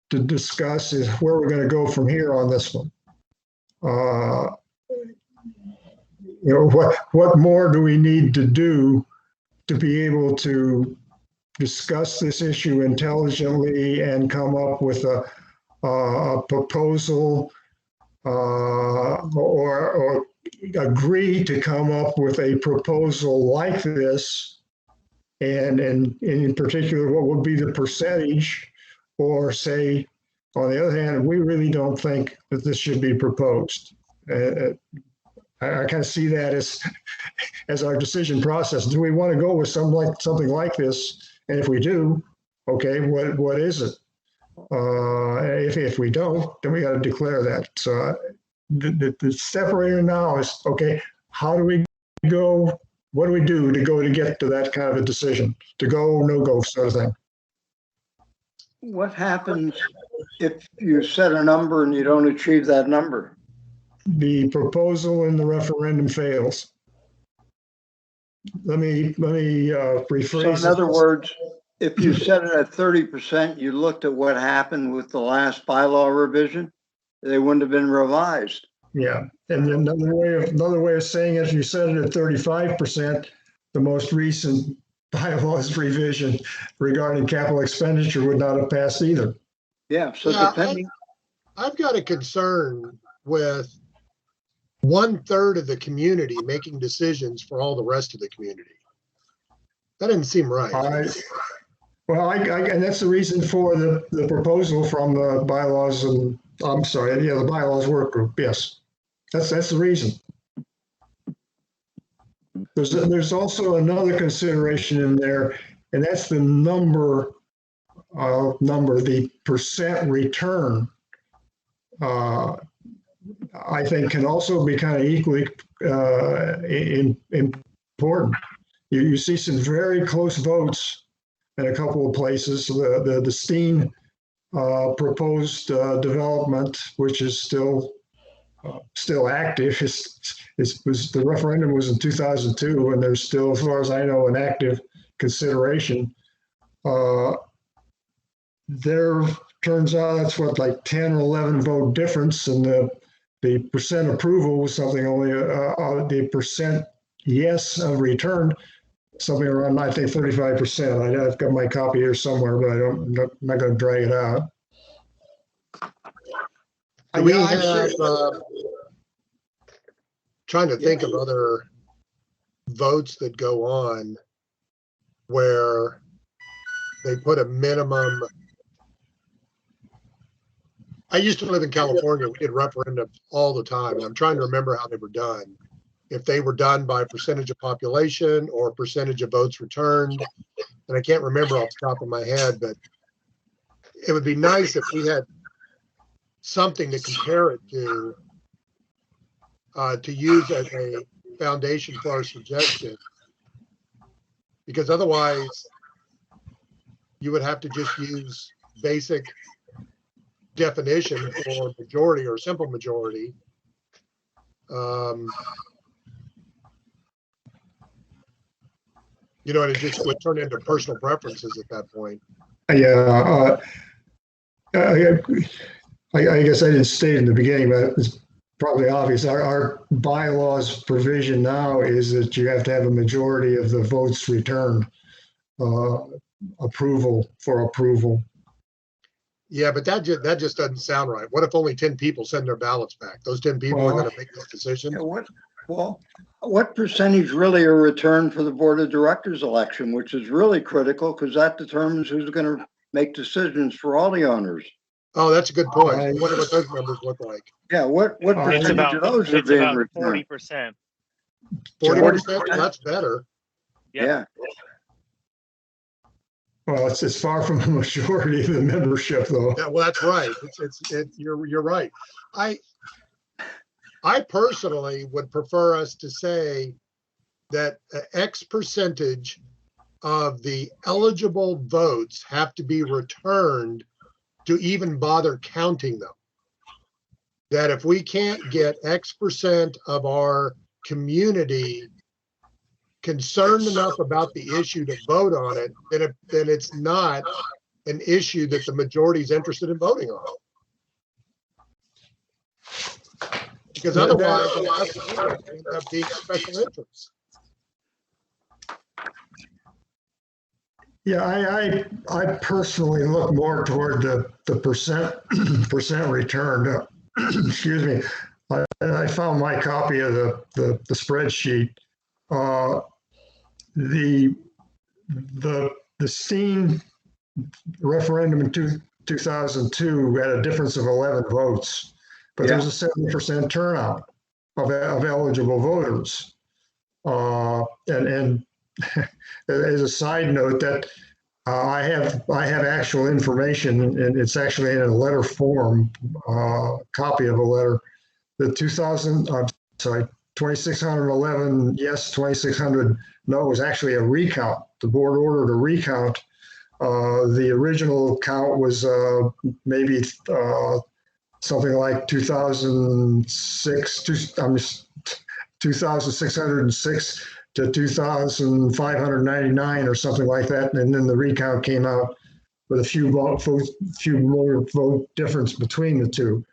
discuss is where we're going to go from here on this one. What more do we need to do to be able to discuss this issue intelligently and come up with a proposal or agree to come up with a proposal like this, and in particular, what would be the percentage, or say, on the other hand, we really don't think that this should be proposed. I kind of see that as our decision process. Do we want to go with something like this? And if we do, okay, what is it? If we don't, then we got to declare that. So the separator now is, okay, how do we go? What do we do to get to that kind of a decision? To go, no go sort of thing.
What happens if you set a number and you don't achieve that number?
The proposal in the referendum fails. Let me rephrase.
So in other words, if you set it at 30%, you looked at what happened with the last bylaw revision, they wouldn't have been revised.
Yeah, and another way of saying it, if you set it at 35%, the most recent bylaws revision regarding capital expenditure would not have passed either.
Yeah, so
Yeah,
depending.
I've got a concern with 1/3 of the community making decisions for all the rest of the community. That didn't seem right.
And that's the reason for the proposal from the bylaws and, the bylaws work group. Yes, that's the reason. There's also another consideration in there, and that's the the percent return. I think can also be kind of equally important. You see some very close votes in a couple of places. The Steen proposed development, which is still active. The referendum was in 2002, and there's still, as far as I know, an active consideration. There turns out that's what, like 10 or 11 vote difference, and the percent approval was something only the percent yes of return, something around, I think, 35%. I've got my copy here somewhere, but I'm not going to drag it out.
We have trying to think of other votes that go on where they put a minimum. I used to live in California. We did referendums all the time. And I'm trying to remember how they were done. If they were done by percentage of population or percentage of votes returned. And I can't remember off the top of my head, but it would be nice if we had something to compare it to use as a foundation for our suggestion. Because otherwise, you would have to just use basic definition for majority or simple majority. And it just would turn into personal preferences at that point.
Yeah, I guess I didn't state in the beginning, but it's probably obvious. Our bylaws provision now is that you have to have a majority of the votes returned approval.
Yeah, but that just doesn't sound right. What if only 10 people send their ballots back? Those 10 people are going to make this decision.
What percentage really are returned for the board of directors election, which is really critical because that determines who's going to make decisions for all the owners.
Oh, that's a good point. I wonder what those numbers look like.
Yeah, what percentage of those are being returned?
40%.
40%? Well, that's better.
Yeah.
Well, it's far from the majority of the membership, though.
Yeah, well, that's right. You're right. I personally would prefer us to say that X percentage of the eligible votes have to be returned to even bother counting them. That if we can't get X percent of our community concerned enough about the issue to vote on it, then it's not an issue that the majority is interested in voting on. Because otherwise, it ends up being special interest.
Yeah, I personally look more toward the percent return. Excuse me. I found my copy of the spreadsheet. The Steen referendum in 2002 had a difference of 11 votes, but there was a 70% turnout of eligible voters. And as a side note, that I have actual information, and it's actually in a letter form, copy of a letter. The 2611 yes, 2600 no was actually a recount. The board ordered a recount. The original count was maybe something like 2,606 to 2,599 or something like that, and then the recount came out with a few more vote difference between the two.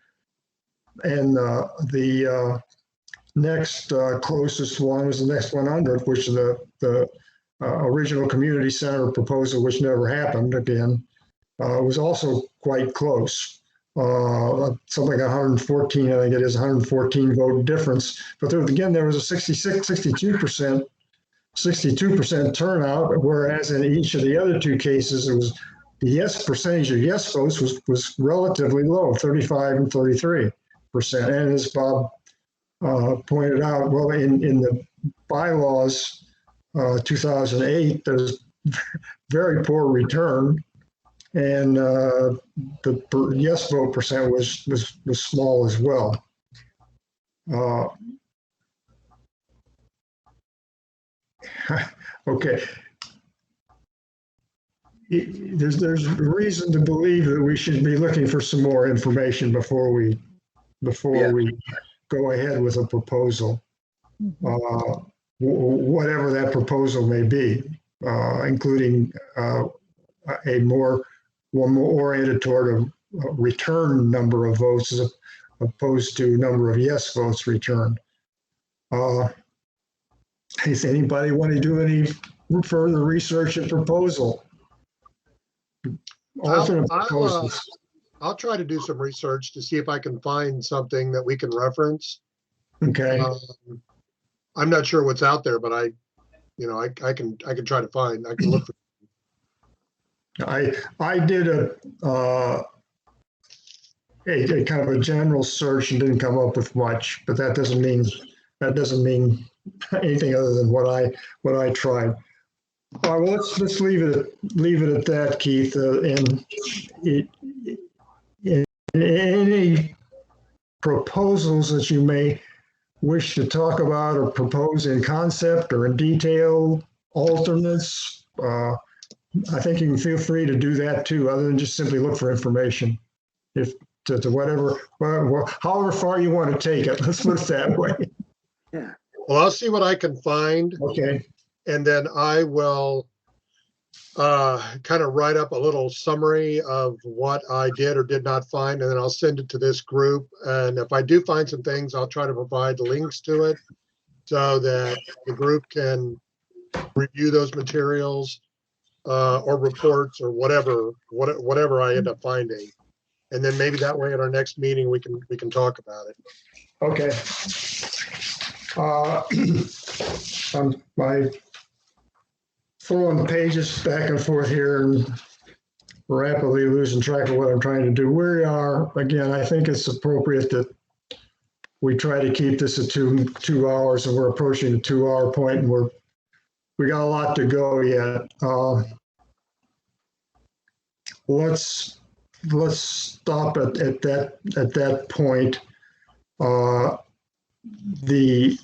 And the next closest one was the next one under, which is the original community center proposal, which never happened again, was also quite close. Something like 114, I think it is 114 vote difference. But there was a 62% turnout, whereas in each of the other two cases, it was the percentage of yes votes was relatively low, 35 and 33%. And as Bob pointed out, well, in the bylaws 2008, there's very poor return, and the yes vote percent was small as well. Okay. There's reason to believe that we should be looking for some more information before we go ahead with a proposal, whatever that proposal may be, including one more oriented toward a return number of votes as opposed to number of yes votes returned. Does anybody want to do any further research and proposal? Alternate proposals.
I'll try to do some research to see if I can find something that we can reference.
Okay.
I'm not sure what's out there, but I can try to find. I can look for.
I did a kind of a general search and didn't come up with much, but that doesn't mean anything other than what I tried. All right, well, let's leave it at that, Keith. And any proposals that you may wish to talk about or propose in concept or in detail, alternates, I think you can feel free to do that too, other than just simply look for information. If to whatever, however far you want to take it, let's put it that way.
Yeah.
Well, I'll see what I can find.
Okay.
And then I will kind of write up a little summary of what I did or did not find, and then I'll send it to this group. And if I do find some things, I'll try to provide links to it so that the group can review those materials or reports or whatever I end up finding. And then maybe that way at our next meeting we can talk about it.
Okay. My throwing the pages back and forth here and rapidly losing track of what I'm trying to do. We are, again, I think it's appropriate that we try to keep this at 2 hours, and we're approaching the 2 hour point, and we got a lot to go yet. Let's stop at that point. The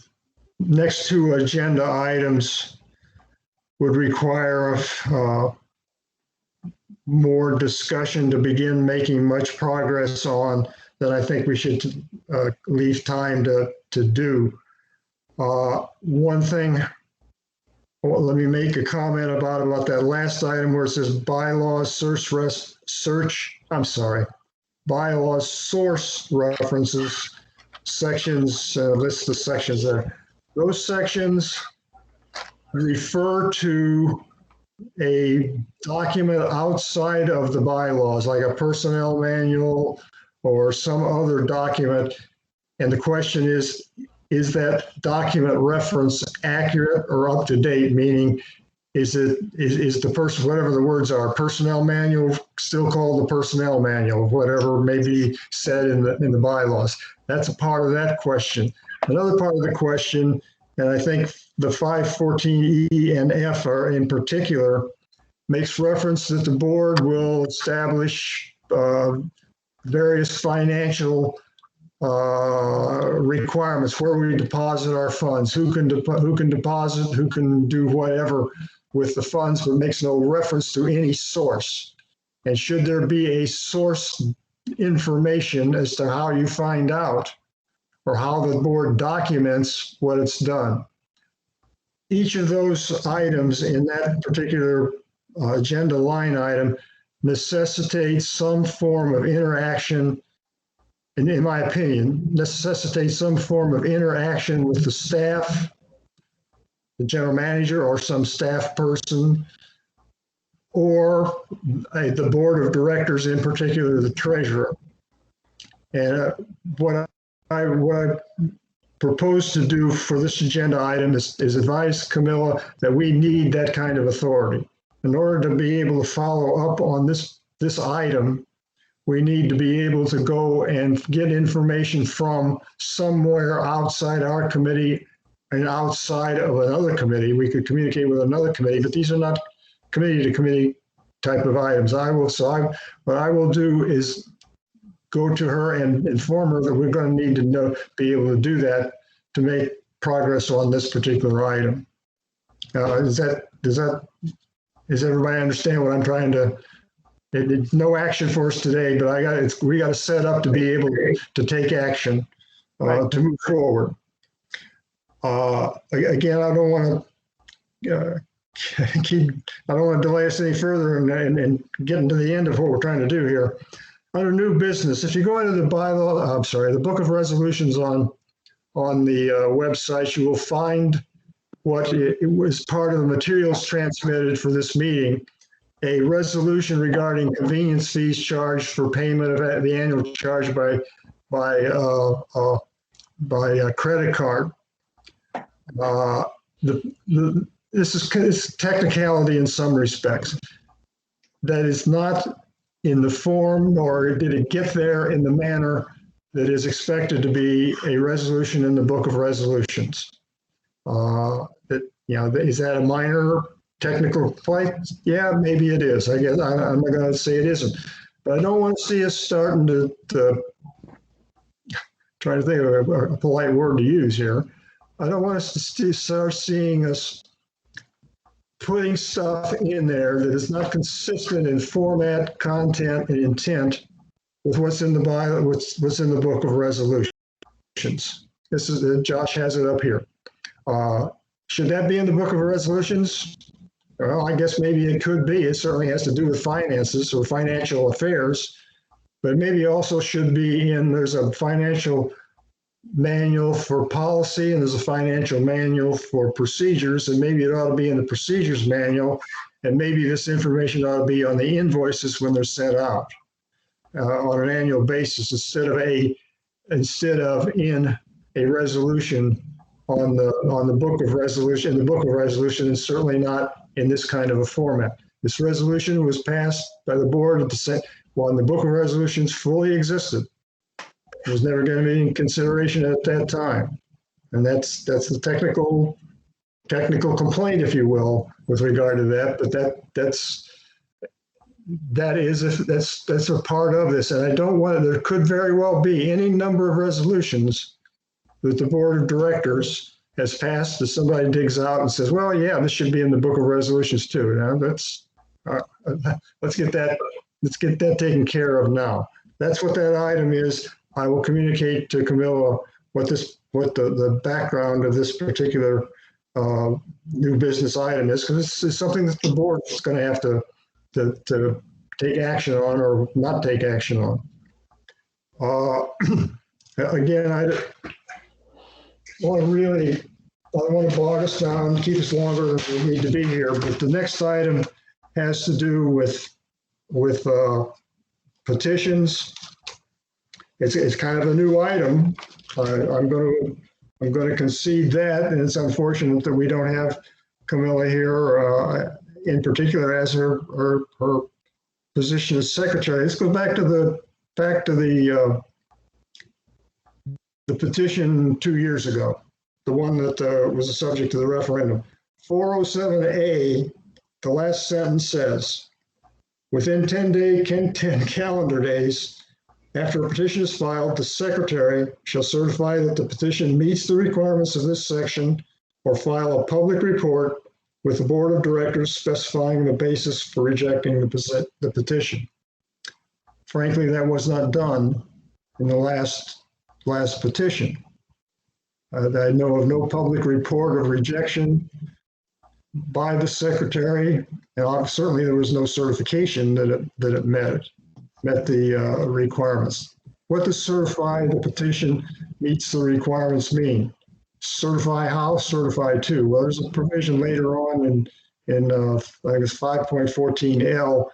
next two agenda items would require more discussion to begin making much progress on that I think we should leave time to do. One thing Well, let me make a comment about that last item where it says bylaws bylaws source references, sections, list the sections there. Those sections refer to a document outside of the bylaws, like a personnel manual or some other document. And the question is that document reference accurate or up to date? Meaning, is the person, whatever the words are, personnel manual, still called the personnel manual, whatever may be said in the bylaws? That's a part of that question. Another part of the question, and I think the 514E and F are in particular, makes reference that the board will establish various financial requirements, where we deposit our funds, who can deposit, who can do whatever with the funds, but makes no reference to any source. And should there be a source information as to how you find out or how the board documents what it's done? Each of those items in that particular agenda line item necessitates some form of interaction, and in my opinion, necessitates some form of interaction with the staff, the general manager, or some staff person, or the board of directors, in particular the treasurer. And what I propose to do for this agenda item is advise Camilla that we need that kind of authority. In order to be able to follow up on this item, we need to be able to go and get information from somewhere outside our committee and outside of another committee. We could communicate with another committee, but these are not committee to committee type of items. What I will do is go to her and inform her that we're going to need to be able to do that to make progress on this particular item. Does everybody understand what I'm trying to? It's no action for us today, but we got to set up to be able to take action to move forward. Again, I don't want to I don't want to delay us any further and getting to the end of what we're trying to do here. Under new business, if you go into the book of resolutions on the website, you will find what it was part of the materials transmitted for this meeting, a resolution regarding convenience fees charged for payment of the annual charge by credit card. This is technicality in some respects. That is not in the form, nor did it get there in the manner that is expected to be a resolution in the book of resolutions. Is that a minor technical point? Yeah, maybe it is. I guess I'm not going to say it isn't, but I don't want to see us starting to try to think of a polite word to use here. I don't want us to start seeing us putting stuff in there that is not consistent in format, content, and intent with what's in the Bible, what's in the book of resolutions. This is Josh has it up here. Should that be in the book of resolutions? Well, I guess maybe it could be. It certainly has to do with finances or financial affairs, but maybe also should be there's a financial manual for policy and there's a financial manual for procedures, and maybe it ought to be in the procedures manual, and maybe this information ought to be on the invoices when they're sent out on an annual basis instead of in a resolution on the book of resolution. The book of resolution is certainly not in this kind of a format. This resolution was passed by the board when the book of resolutions fully existed. It was never going to be in consideration at that time. And that's the technical complaint, if you will, with regard to that. But that's a part of this. And I don't want there could very well be any number of resolutions that the board of directors has passed that somebody digs out and says, well, yeah, this should be in the book of resolutions too. Now let's get that taken care of now. That's what that item is. I will communicate to Camilla what the background of this particular new business item is, because this is something that the board is going to have to take action on or not take action on. Again, I don't want to bog us down, keep us longer than we need to be here, but the next item has to do with petitions. It's kind of a new item. I'm going to concede that, and it's unfortunate that we don't have Camilla here in particular as her position as secretary. Let's go back to the petition 2 years ago, the one that was the subject of the referendum. 407A, the last sentence says, within 10 calendar days after a petition is filed, the secretary shall certify that the petition meets the requirements of this section or file a public report with the board of directors specifying the basis for rejecting the petition. Frankly, that was not done in the last petition. I know of no public report of rejection by the secretary, and certainly there was no certification that it met the requirements. What does certify the petition meets the requirements mean? Certify how? Certify to? Well, there's a provision later on in I think it's 5.14L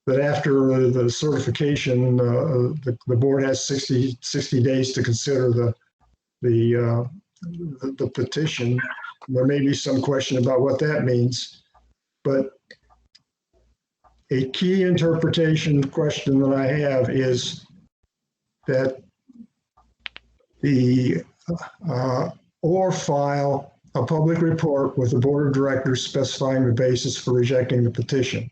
that after the certification, the board has 60 days to consider the petition. There may be some question about what that means, but a key interpretation question that I have is that or file a public report with the board of directors specifying the basis for rejecting the petition.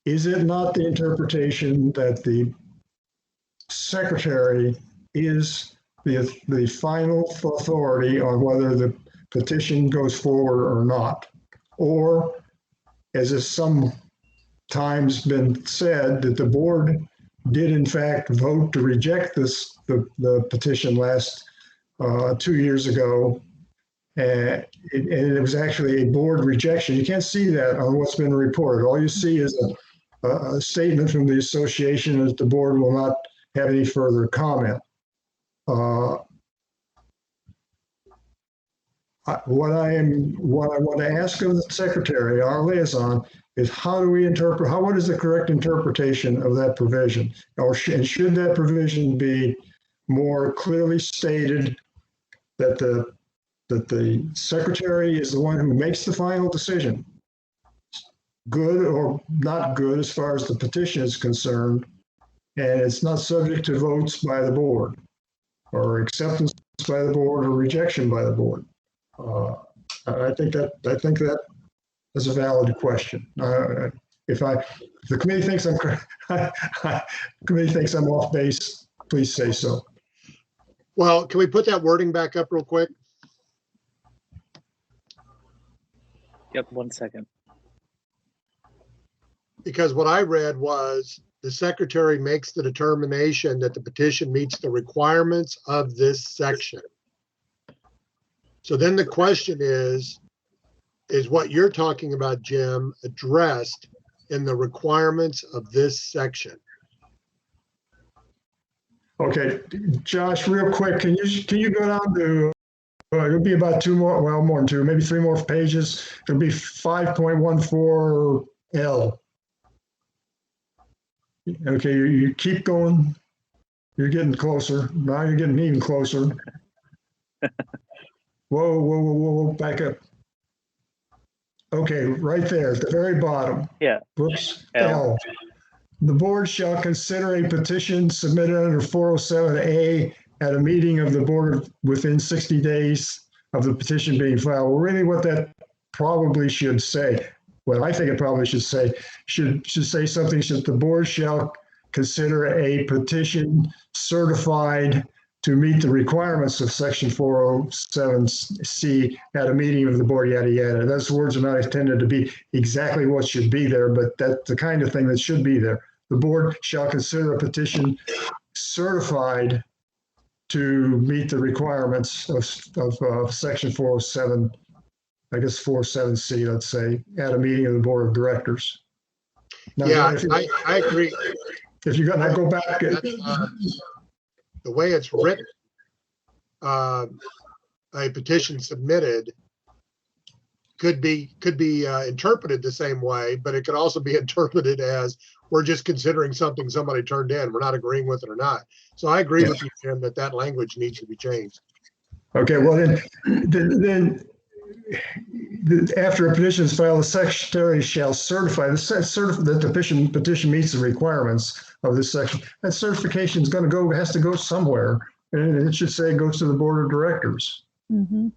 Is it not the interpretation that the secretary is the final authority on whether the petition goes forward or not? Or, as is sometimes been said, that the board did in fact vote to reject the petition last 2 years ago, and it was actually a board rejection. You can't see that on what's been reported. All you see is a statement from the association that the board will not have any further comment. What I want to ask of the secretary, our liaison, is what is the correct interpretation of that provision? And should that provision be more clearly stated that the secretary is the one who makes the final decision, good or not good as far as the petition is concerned, and it's not subject to votes by the board, or acceptance by the board, or rejection by the board? I think that is a valid question. If the committee thinks I'm off base, please say so.
Well, can we put that wording back up real quick?
Yep, 1 second.
Because what I read was the secretary makes the determination that the petition meets the requirements of this section. So then the question is what you're talking about, Jim, addressed in the requirements of this section?
Okay, Josh, real quick, can you go down to, it'll be about more than two, maybe 3 more pages. It'll be 5.14L. Okay, you keep going. You're getting closer. Now you're getting even closer. Whoa, back up. Okay, right there at the very bottom.
Yeah.
Whoops,
L.
L. The board shall consider a petition submitted under 407A at a meeting of the board within 60 days of the petition being filed. Well, really what that probably should say, what I think it probably should say, should say something that the board shall consider a petition certified to meet the requirements of section 407C at a meeting of the board, yada, yada. Those words are not intended to be exactly what should be there, but that's the kind of thing that should be there. The board shall consider a petition certified to meet the requirements of section 407 I guess 47C, let's say, at a meeting of the board of directors. Now,
Yeah,
if you-
I agree.
If you're gonna go back,
That's, the way it's written, a petition submitted could be interpreted the same way, but it could also be interpreted as we're just considering something somebody turned in. We're not agreeing with it or not. So I agree with you, Jim, that language needs to be changed.
okay, well then after a petition is filed, the secretary shall certify that the petition meets the requirements of this section. That certification is has to go somewhere, and it should say it goes to the board of directors.
Mm-hmm.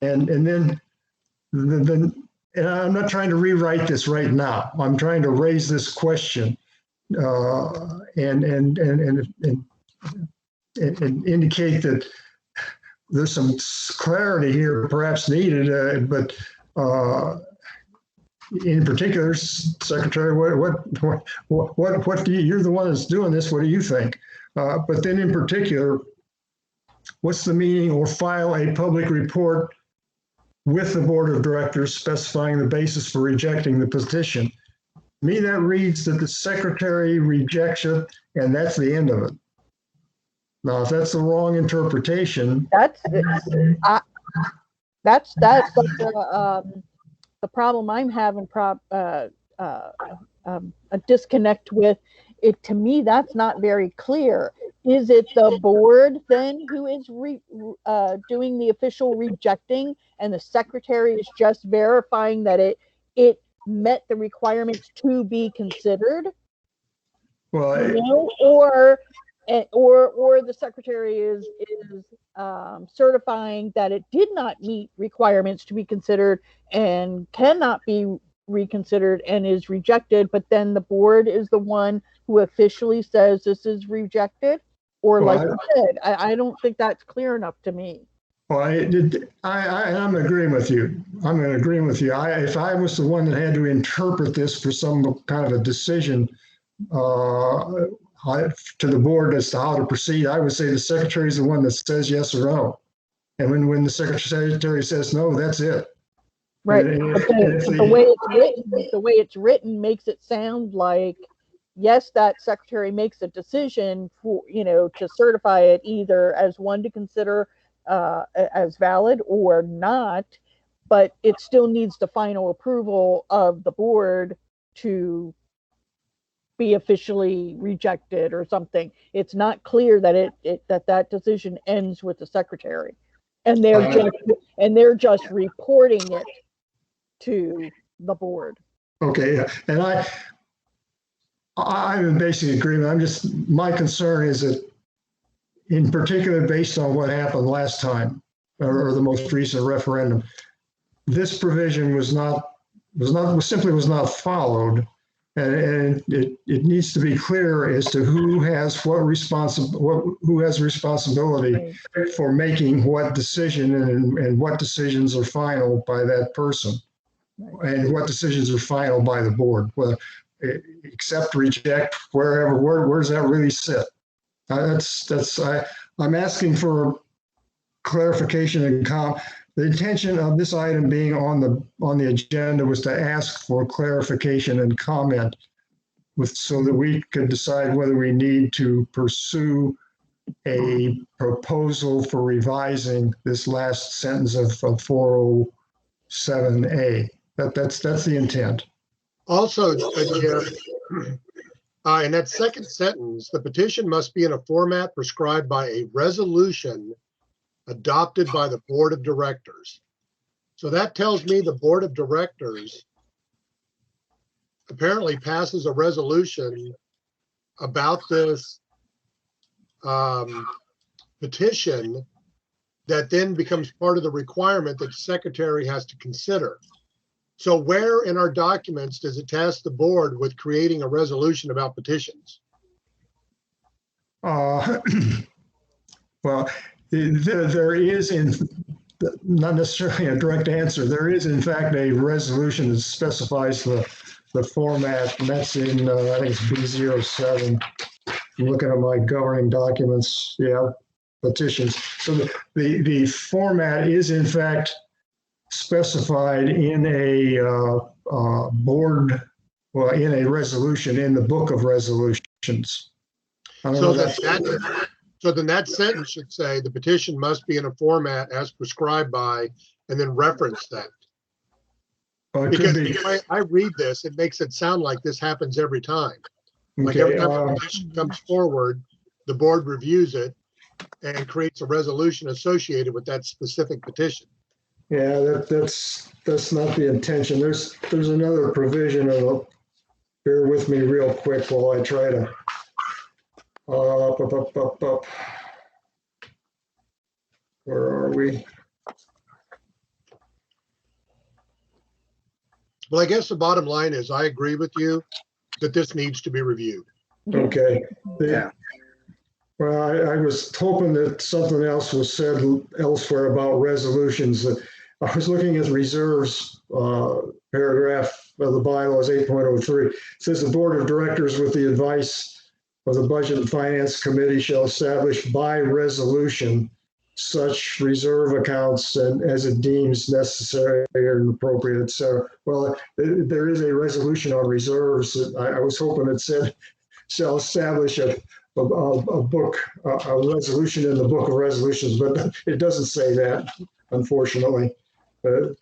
And then and I'm not trying to rewrite this right now. I'm trying to raise this question and indicate that there's some clarity here perhaps needed, but in particular, Secretary, what do you're the one that's doing this, what do you think? But then in particular, what's the meaning or file a public report with the board of directors specifying the basis for rejecting the petition? Me, that reads that the secretary rejects it and that's the end of it. Now, if that's the wrong interpretation.
That's the problem I'm having a disconnect with it. To me, that's not very clear. Is it the board then who is doing the official rejecting, and the secretary is just verifying that it met the requirements to be considered?
Well,
you know, or the secretary is certifying that it did not meet requirements to be considered and cannot be reconsidered and is rejected, but then the board is the one who officially says this is rejected? Or
well,
like you said, I don't think that's clear enough to me.
Well, I'm agreeing with you. I'm agreeing with you. If I was the one that had to interpret this for some kind of a decision to the board as to how to proceed, I would say the secretary is the one that says yes or no. And when the secretary says no, that's it.
Right. But the way it's written makes it sound like, yes, that secretary makes a decision for, to certify it either as one to consider as valid or not, but it still needs the final approval of the board to be officially rejected or something. It's not clear that that decision ends with the secretary, and they're just reporting it to the board.
Okay, and I'm in basic agreement. My concern is that, in particular, based on what happened last time, or the most recent referendum, this provision was simply not followed, and it needs to be clear as to who has responsibility for making what decision, and what decisions are final by that person, and what decisions are final by the board. Well, accept, reject, where does that really sit? I'm asking for clarification and the intention of this item being on the agenda was to ask for clarification and comment so that we could decide whether we need to pursue a proposal for revising this last sentence of 407A. That's the intent.
Also, Jim, in that second sentence, the petition must be in a format prescribed by a resolution adopted by the board of directors. So that tells me the board of directors apparently passes a resolution about this petition that then becomes part of the requirement that the secretary has to consider. So where in our documents does it task the board with creating a resolution about petitions?
Well, there is, not necessarily a direct answer, there is in fact a resolution that specifies the format, and that's in, I think it's B07. I'm looking at my governing documents, petitions. So the format is in fact specified in a board, well, in a resolution, in the book of resolutions. I don't
So
know if
so then that sentence should say the petition must be in a format as prescribed by, and then reference that.
it could
Because
be.
the way I read this, it makes it sound like this happens every time. Like every
Okay,
time a petition comes forward, the board reviews it and creates a resolution associated with that specific petition.
yeah, that's not the intention. There's another provision of, bear with me real quick while I try to, up. Where are we?
Well, I guess the bottom line is I agree with you that this needs to be reviewed.
Okay.
Yeah.
Well, I was hoping that something else was said elsewhere about resolutions. I was looking at reserves, paragraph of the bylaws 8.03. It says the board of directors with the advice of the Budget and Finance Committee shall establish by resolution such reserve accounts and as it deems necessary and appropriate, et cetera. Well, there is a resolution on reserves. I was hoping it said shall establish a book, a resolution in the book of resolutions, but it doesn't say that, unfortunately. But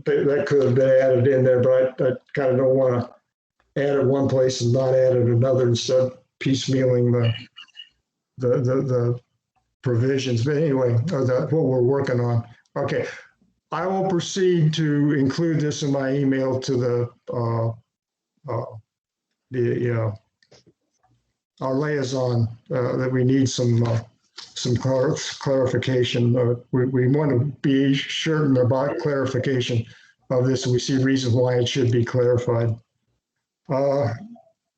that could have been added in there, but I kind of don't want to add it one place and not add it another instead of piecemealing the provisions. But anyway, what we're working on. Okay, I will proceed to include this in my email to our liaison that we need some clarification. We want to be certain about clarification of this, and we see reasons why it should be clarified.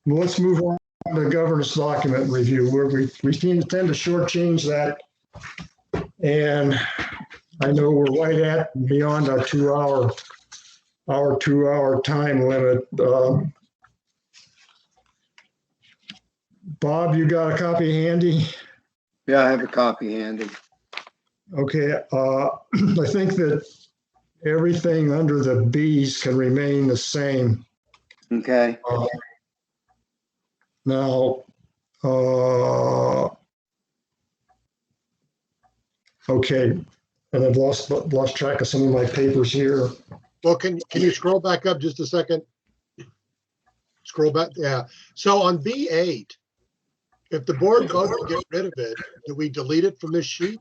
Let's move on to governance document review, where we tend to shortchange that. And I know we're right at beyond our 2-hour time limit. Bob, you got a copy handy?
Yeah, I have a copy handy.
Okay, I think that everything under the Bs can remain the same.
Okay.
Now, okay, and I've lost track of some of my papers here.
Well, can you scroll back up just a second? Scroll back, yeah. So on B8, if the board votes to get rid of it, do we delete it from this sheet?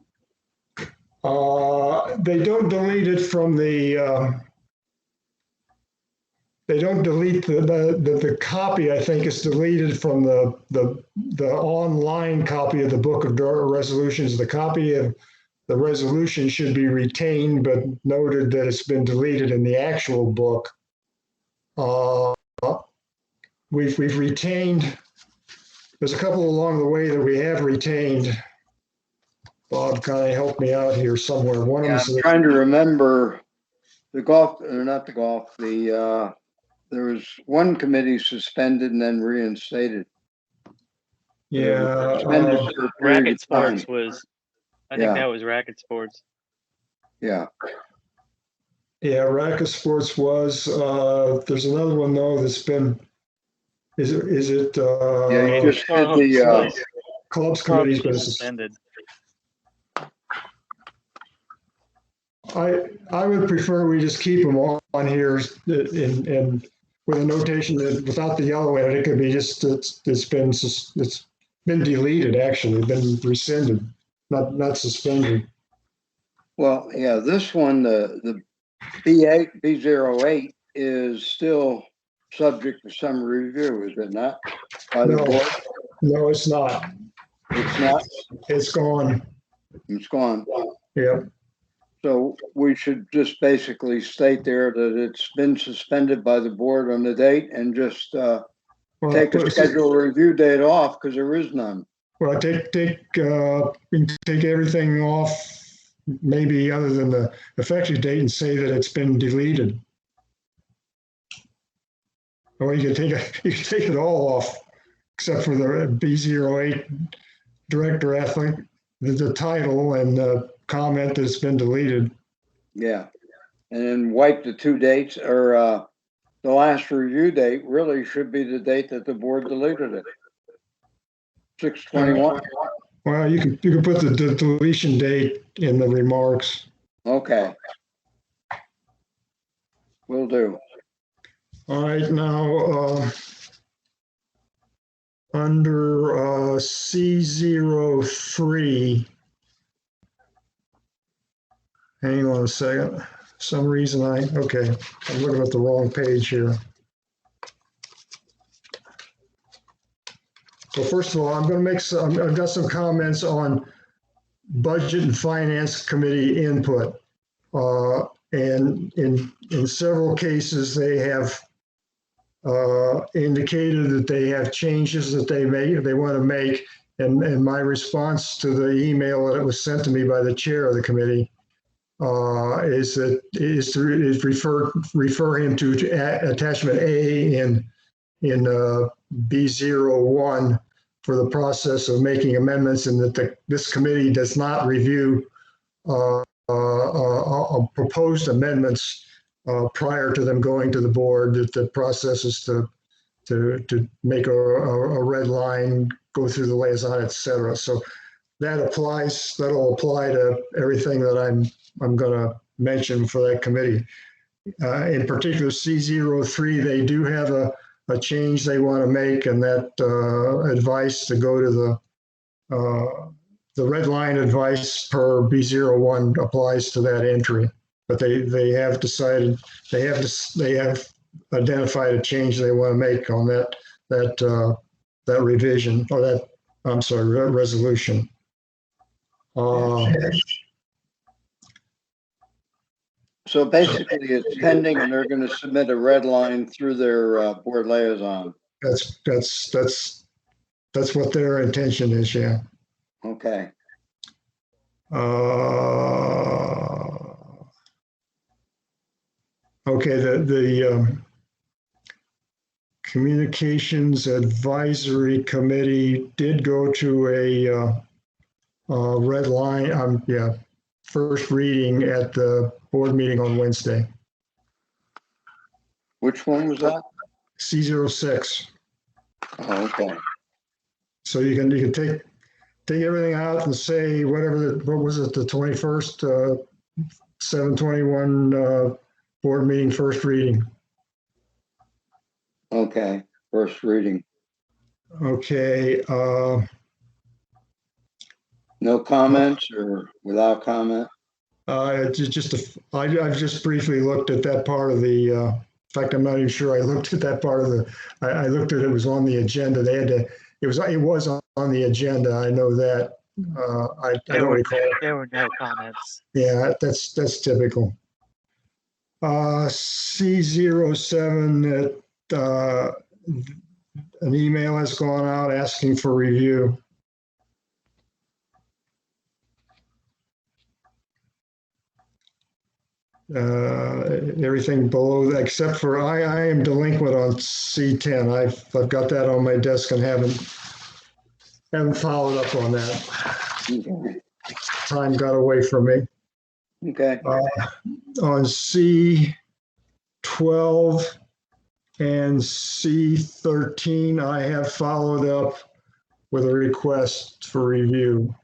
They don't delete it from the, they don't delete the copy. I think is deleted from the online copy of the book of resolutions. The copy of the resolution should be retained, but noted that it's been deleted in the actual book. We've retained, there's a couple along the way that we have retained. Bob kind of helped me out here somewhere. One
Yeah,
of them.
I'm trying to remember the golf, or not the golf, there was one committee suspended and then reinstated.
Yeah.
Suspended for a period
Racket
of time.
sports was, I
Yeah.
think that was racket sports.
Yeah.
Yeah, racket sports was, there's another one though that's been, is it,
Yeah, you just did
Oh,
the,
clubs.
clubs
Clubs
committee's
was
been
suspended.
I would prefer we just keep them on here and with a notation that without the yellow in it, it could be just, it's been deleted, actually, been rescinded, not suspended.
well, yeah, this one, the B08 is still subject to some review, is it not? By the
No.
board?
No, it's not.
It's not,
It's gone.
it's gone.
Yeah.
So we should just basically state there that it's been suspended by the board on the date and just
Well,
take a scheduled review date off because there is none.
Well, take everything off, maybe other than the effective date, and say that it's been deleted. Or you can take it all off, except for the B08 director athlete, the title and the comment that's been deleted.
Yeah. And then wipe the two dates, or the last review date really should be the date that the board deleted it. 6/21.
Well, you can put the deletion date in the remarks.
Okay. Will do.
All right, now, under C03, hang on a second. Some reason okay, I'm looking at the wrong page here. So first of all, I'm going to make some, I've got some comments on Budget and Finance Committee input. And in several cases, they have indicated that they have changes that they want to make. And my response to the email that was sent to me by the chair of the committee is refer him to attachment A in B01 for the process of making amendments, and that this committee does not review proposed amendments prior to them going to the board. That the process is to make a red line, go through the liaison, et cetera. So that'll apply to everything that I'm going to mention for that committee. In particular, C03, they do have a change they want to make, and that advice to go to the red line advice per B01 applies to that entry. But they have decided, they have identified a change they want to make on that revision, or that, I'm sorry, resolution.
So basically it's pending and they're going to submit a red line through their board liaison.
That's what their intention is, yeah.
Okay.
Okay, the Communications Advisory Committee did go to a red line, yeah, first reading at the board meeting on Wednesday.
Which one was that?
C06.
Oh, okay.
So you can take everything out and say whatever, what was it, the 21st, 7/21 board meeting, first reading.
Okay, first reading.
Okay.
No comments or without comment?
I just briefly looked at that part of the, in fact, I'm not even sure I looked at that part of I looked at it was on the agenda. They had to, it was on the agenda. I know that. I don't recall.
There were no comments.
Yeah, that's typical. C07, an email has gone out asking for review. Everything below that, except for I am delinquent on C10. I've got that on my desk and haven't followed up on that.
Okay.
Time got away from me.
Okay.
On C12 and C13, I have followed up with a request for review.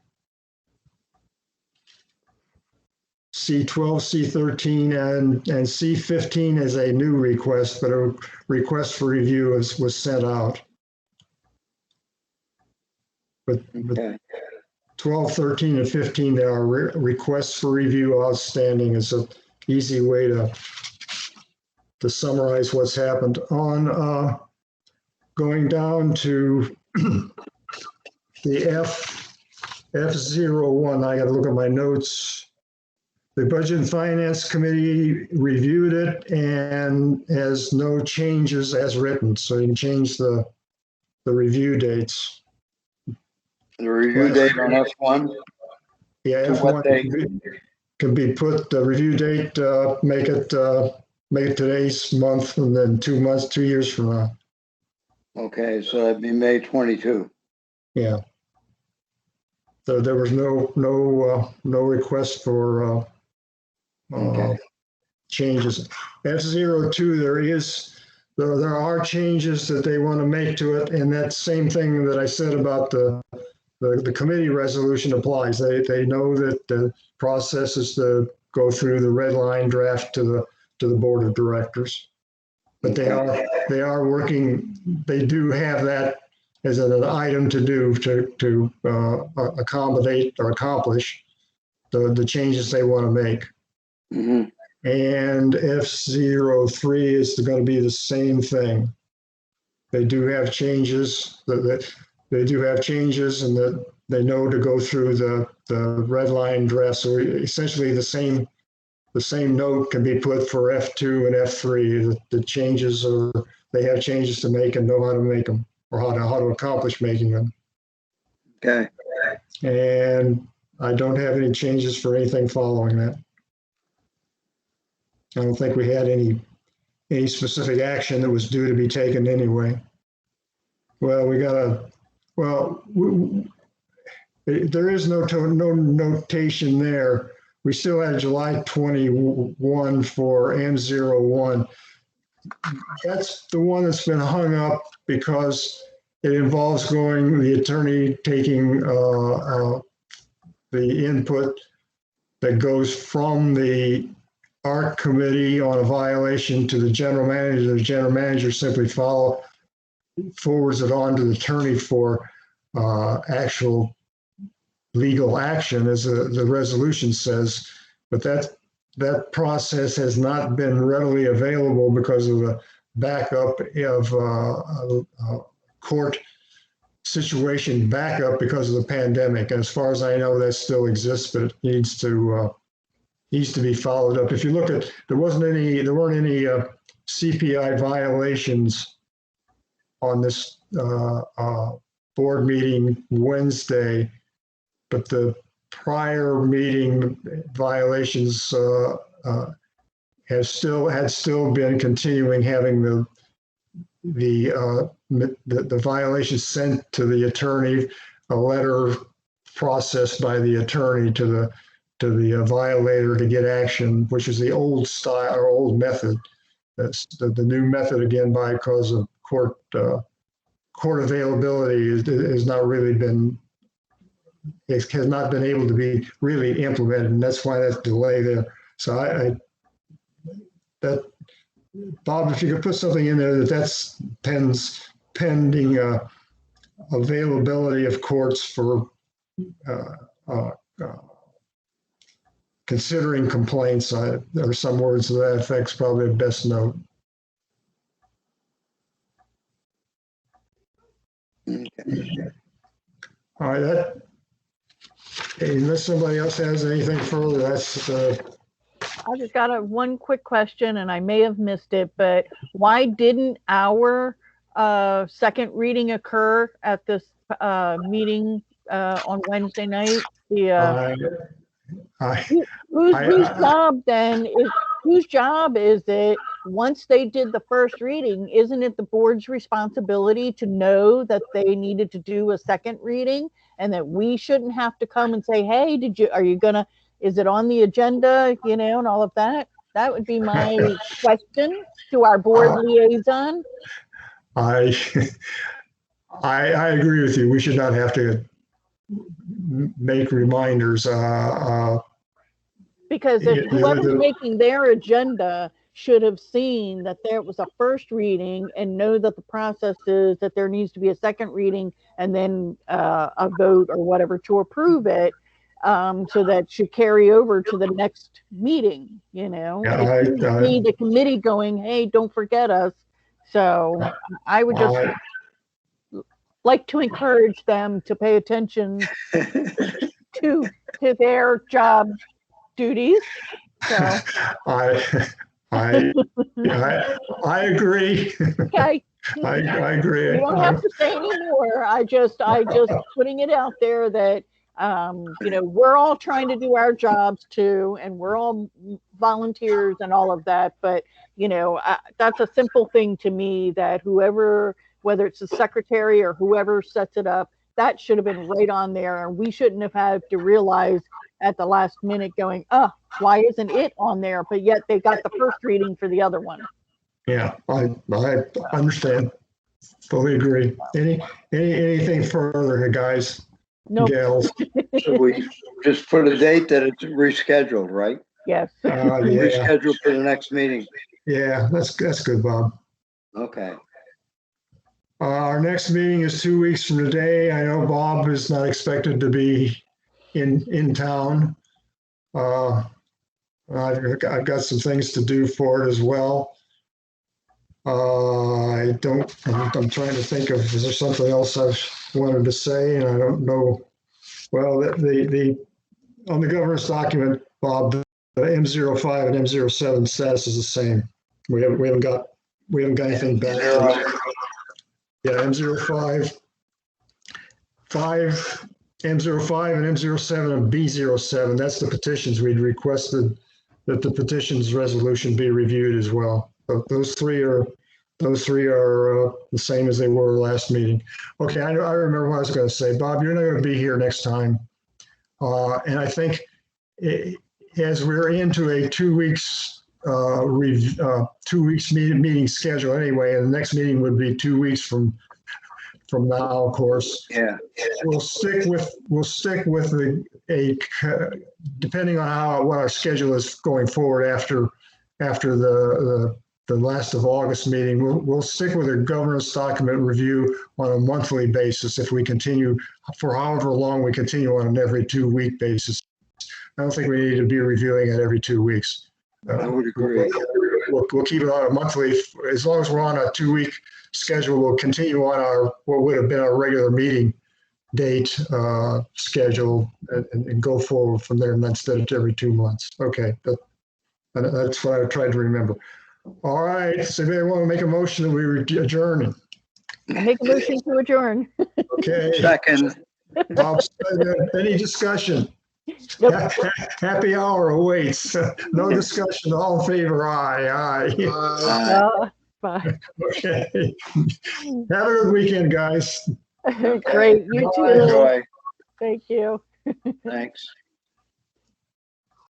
C12, C13, and C15 is a new request, but a request for review was sent out. But
Okay.
12, 13, and 15, there are requests for review outstanding. Is an easy way to summarize what's happened. On going down to the F01, I got to look at my notes. The Budget and Finance Committee reviewed it and has no changes as written. So you can change the review dates.
The review date on F1?
Yeah,
To what date?
Can be put the review date, make it today's month, and then 2 months, 2 years from now.
Okay, so that'd be May 22.
Yeah. So there was no request for
Okay.
changes. F02, there are changes that they want to make to it, and that same thing that I said about the committee resolution applies. They know that the process is to go through the red line draft to the board of directors. But they are working, they do have that as an item to do to accommodate or accomplish the changes they want to make.
Mhm.
And F03 is going to be the same thing. They do have changes, they do have changes, and that they know to go through the red line draft. So essentially the same note can be put for F2 and F3. The changes are, they have changes to make and know how to make them, or how to accomplish making them.
Okay.
And I don't have any changes for anything following that. I don't think we had any specific action that was due to be taken anyway. Well, there is no notation there. We still had July 21 for M01. That's the one that's been hung up because it involves the attorney taking the input that goes from the ARC committee on a violation to the general manager. The general manager simply forwards it on to the attorney for actual legal action, as the resolution says. But that process has not been readily available because of the backup of court situation backup because of the pandemic. And as far as I know, that still exists, but it needs to be followed up. If you look at, there weren't any CPI violations on this board meeting Wednesday, but the prior meeting violations had still been continuing, having the violations sent to the attorney, a letter processed by the attorney to the violator to get action, which is the old style or old method. That's the new method, again, because of court availability has not really been, it has not been able to be really implemented, and that's why that's delay there. So Bob, if you could put something in there that's pending availability of courts for considering complaints, or some words to that effect, is probably the best note.
Okay.
All right, unless somebody else has anything further, that's
I just got one quick question, and I may have missed it, but why didn't our second reading occur at this meeting on Wednesday night? Whose job is it, once they did the first reading, isn't it the board's responsibility to know that they needed to do a second reading, and that we shouldn't have to come and say, hey, is it on the agenda, and all of that? That would be my question to our board liaison.
I agree with you. We should not have to make reminders.
Because if whoever's making their agenda should have seen that there was a first reading and know that the process is that there needs to be a second reading and then a vote or whatever to approve it, so that should carry over to the next meeting, It should be the committee going, hey, don't forget us. So I would just like to encourage them to pay attention to their job duties. So
I agree.
Okay.
I agree.
You don't have to say anymore. I just putting it out there that we're all trying to do our jobs too, and we're all volunteers and all of that. But that's a simple thing to me, that whoever, whether it's the secretary or whoever sets it up, that should have been right on there, and we shouldn't have had to realize at the last minute going, oh, why isn't it on there? But yet they got the first reading for the other one.
Yeah, I understand. Fully agree. Anything further, guys,
Nope.
gals?
So we just put a date that it's rescheduled, right?
Yes.
Yeah,
Rescheduled for the next meeting.
yeah, that's good, Bob.
Okay.
Our next meeting is 2 weeks from today. I know Bob is not expected to be in town. I've got some things to do for it as well. I'm trying to think of, is there something else I wanted to say, and I don't know. Well, on the governance document, Bob, the M05 and M07 status is the same. We haven't got anything back. Yeah, M05, M05 and M07 and B07. That's the petitions we'd requested that the petitions resolution be reviewed as well. So those three are the same as they were last meeting. Okay, I remember what I was going to say. Bob, you're not going to be here next time. And I think as we're into a 2 weeks meeting schedule anyway, and the next meeting would be 2 weeks from now, of course.
Yeah.
We'll stick with depending on what our schedule is going forward after the last of August meeting. We'll stick with a governance document review on a monthly basis if we continue for however long we continue on an every 2 week basis. I don't think we need to be reviewing it every 2 weeks.
I would agree.
We'll keep it on a monthly, as long as we're on a 2 week schedule. We'll continue on what would have been our regular meeting date schedule and go forward from there instead of every 2 months. Okay, that's what I tried to remember. All right, so if anyone want to make a motion that we adjourn.
I make a motion to adjourn.
Okay.
Second.
Any discussion?
Yep.
Happy hour awaits. No discussion. All in favor? Aye.
Bye.
Okay. Have a good weekend, guys.
Great. You too.
Enjoy.
Thank you.
Thanks.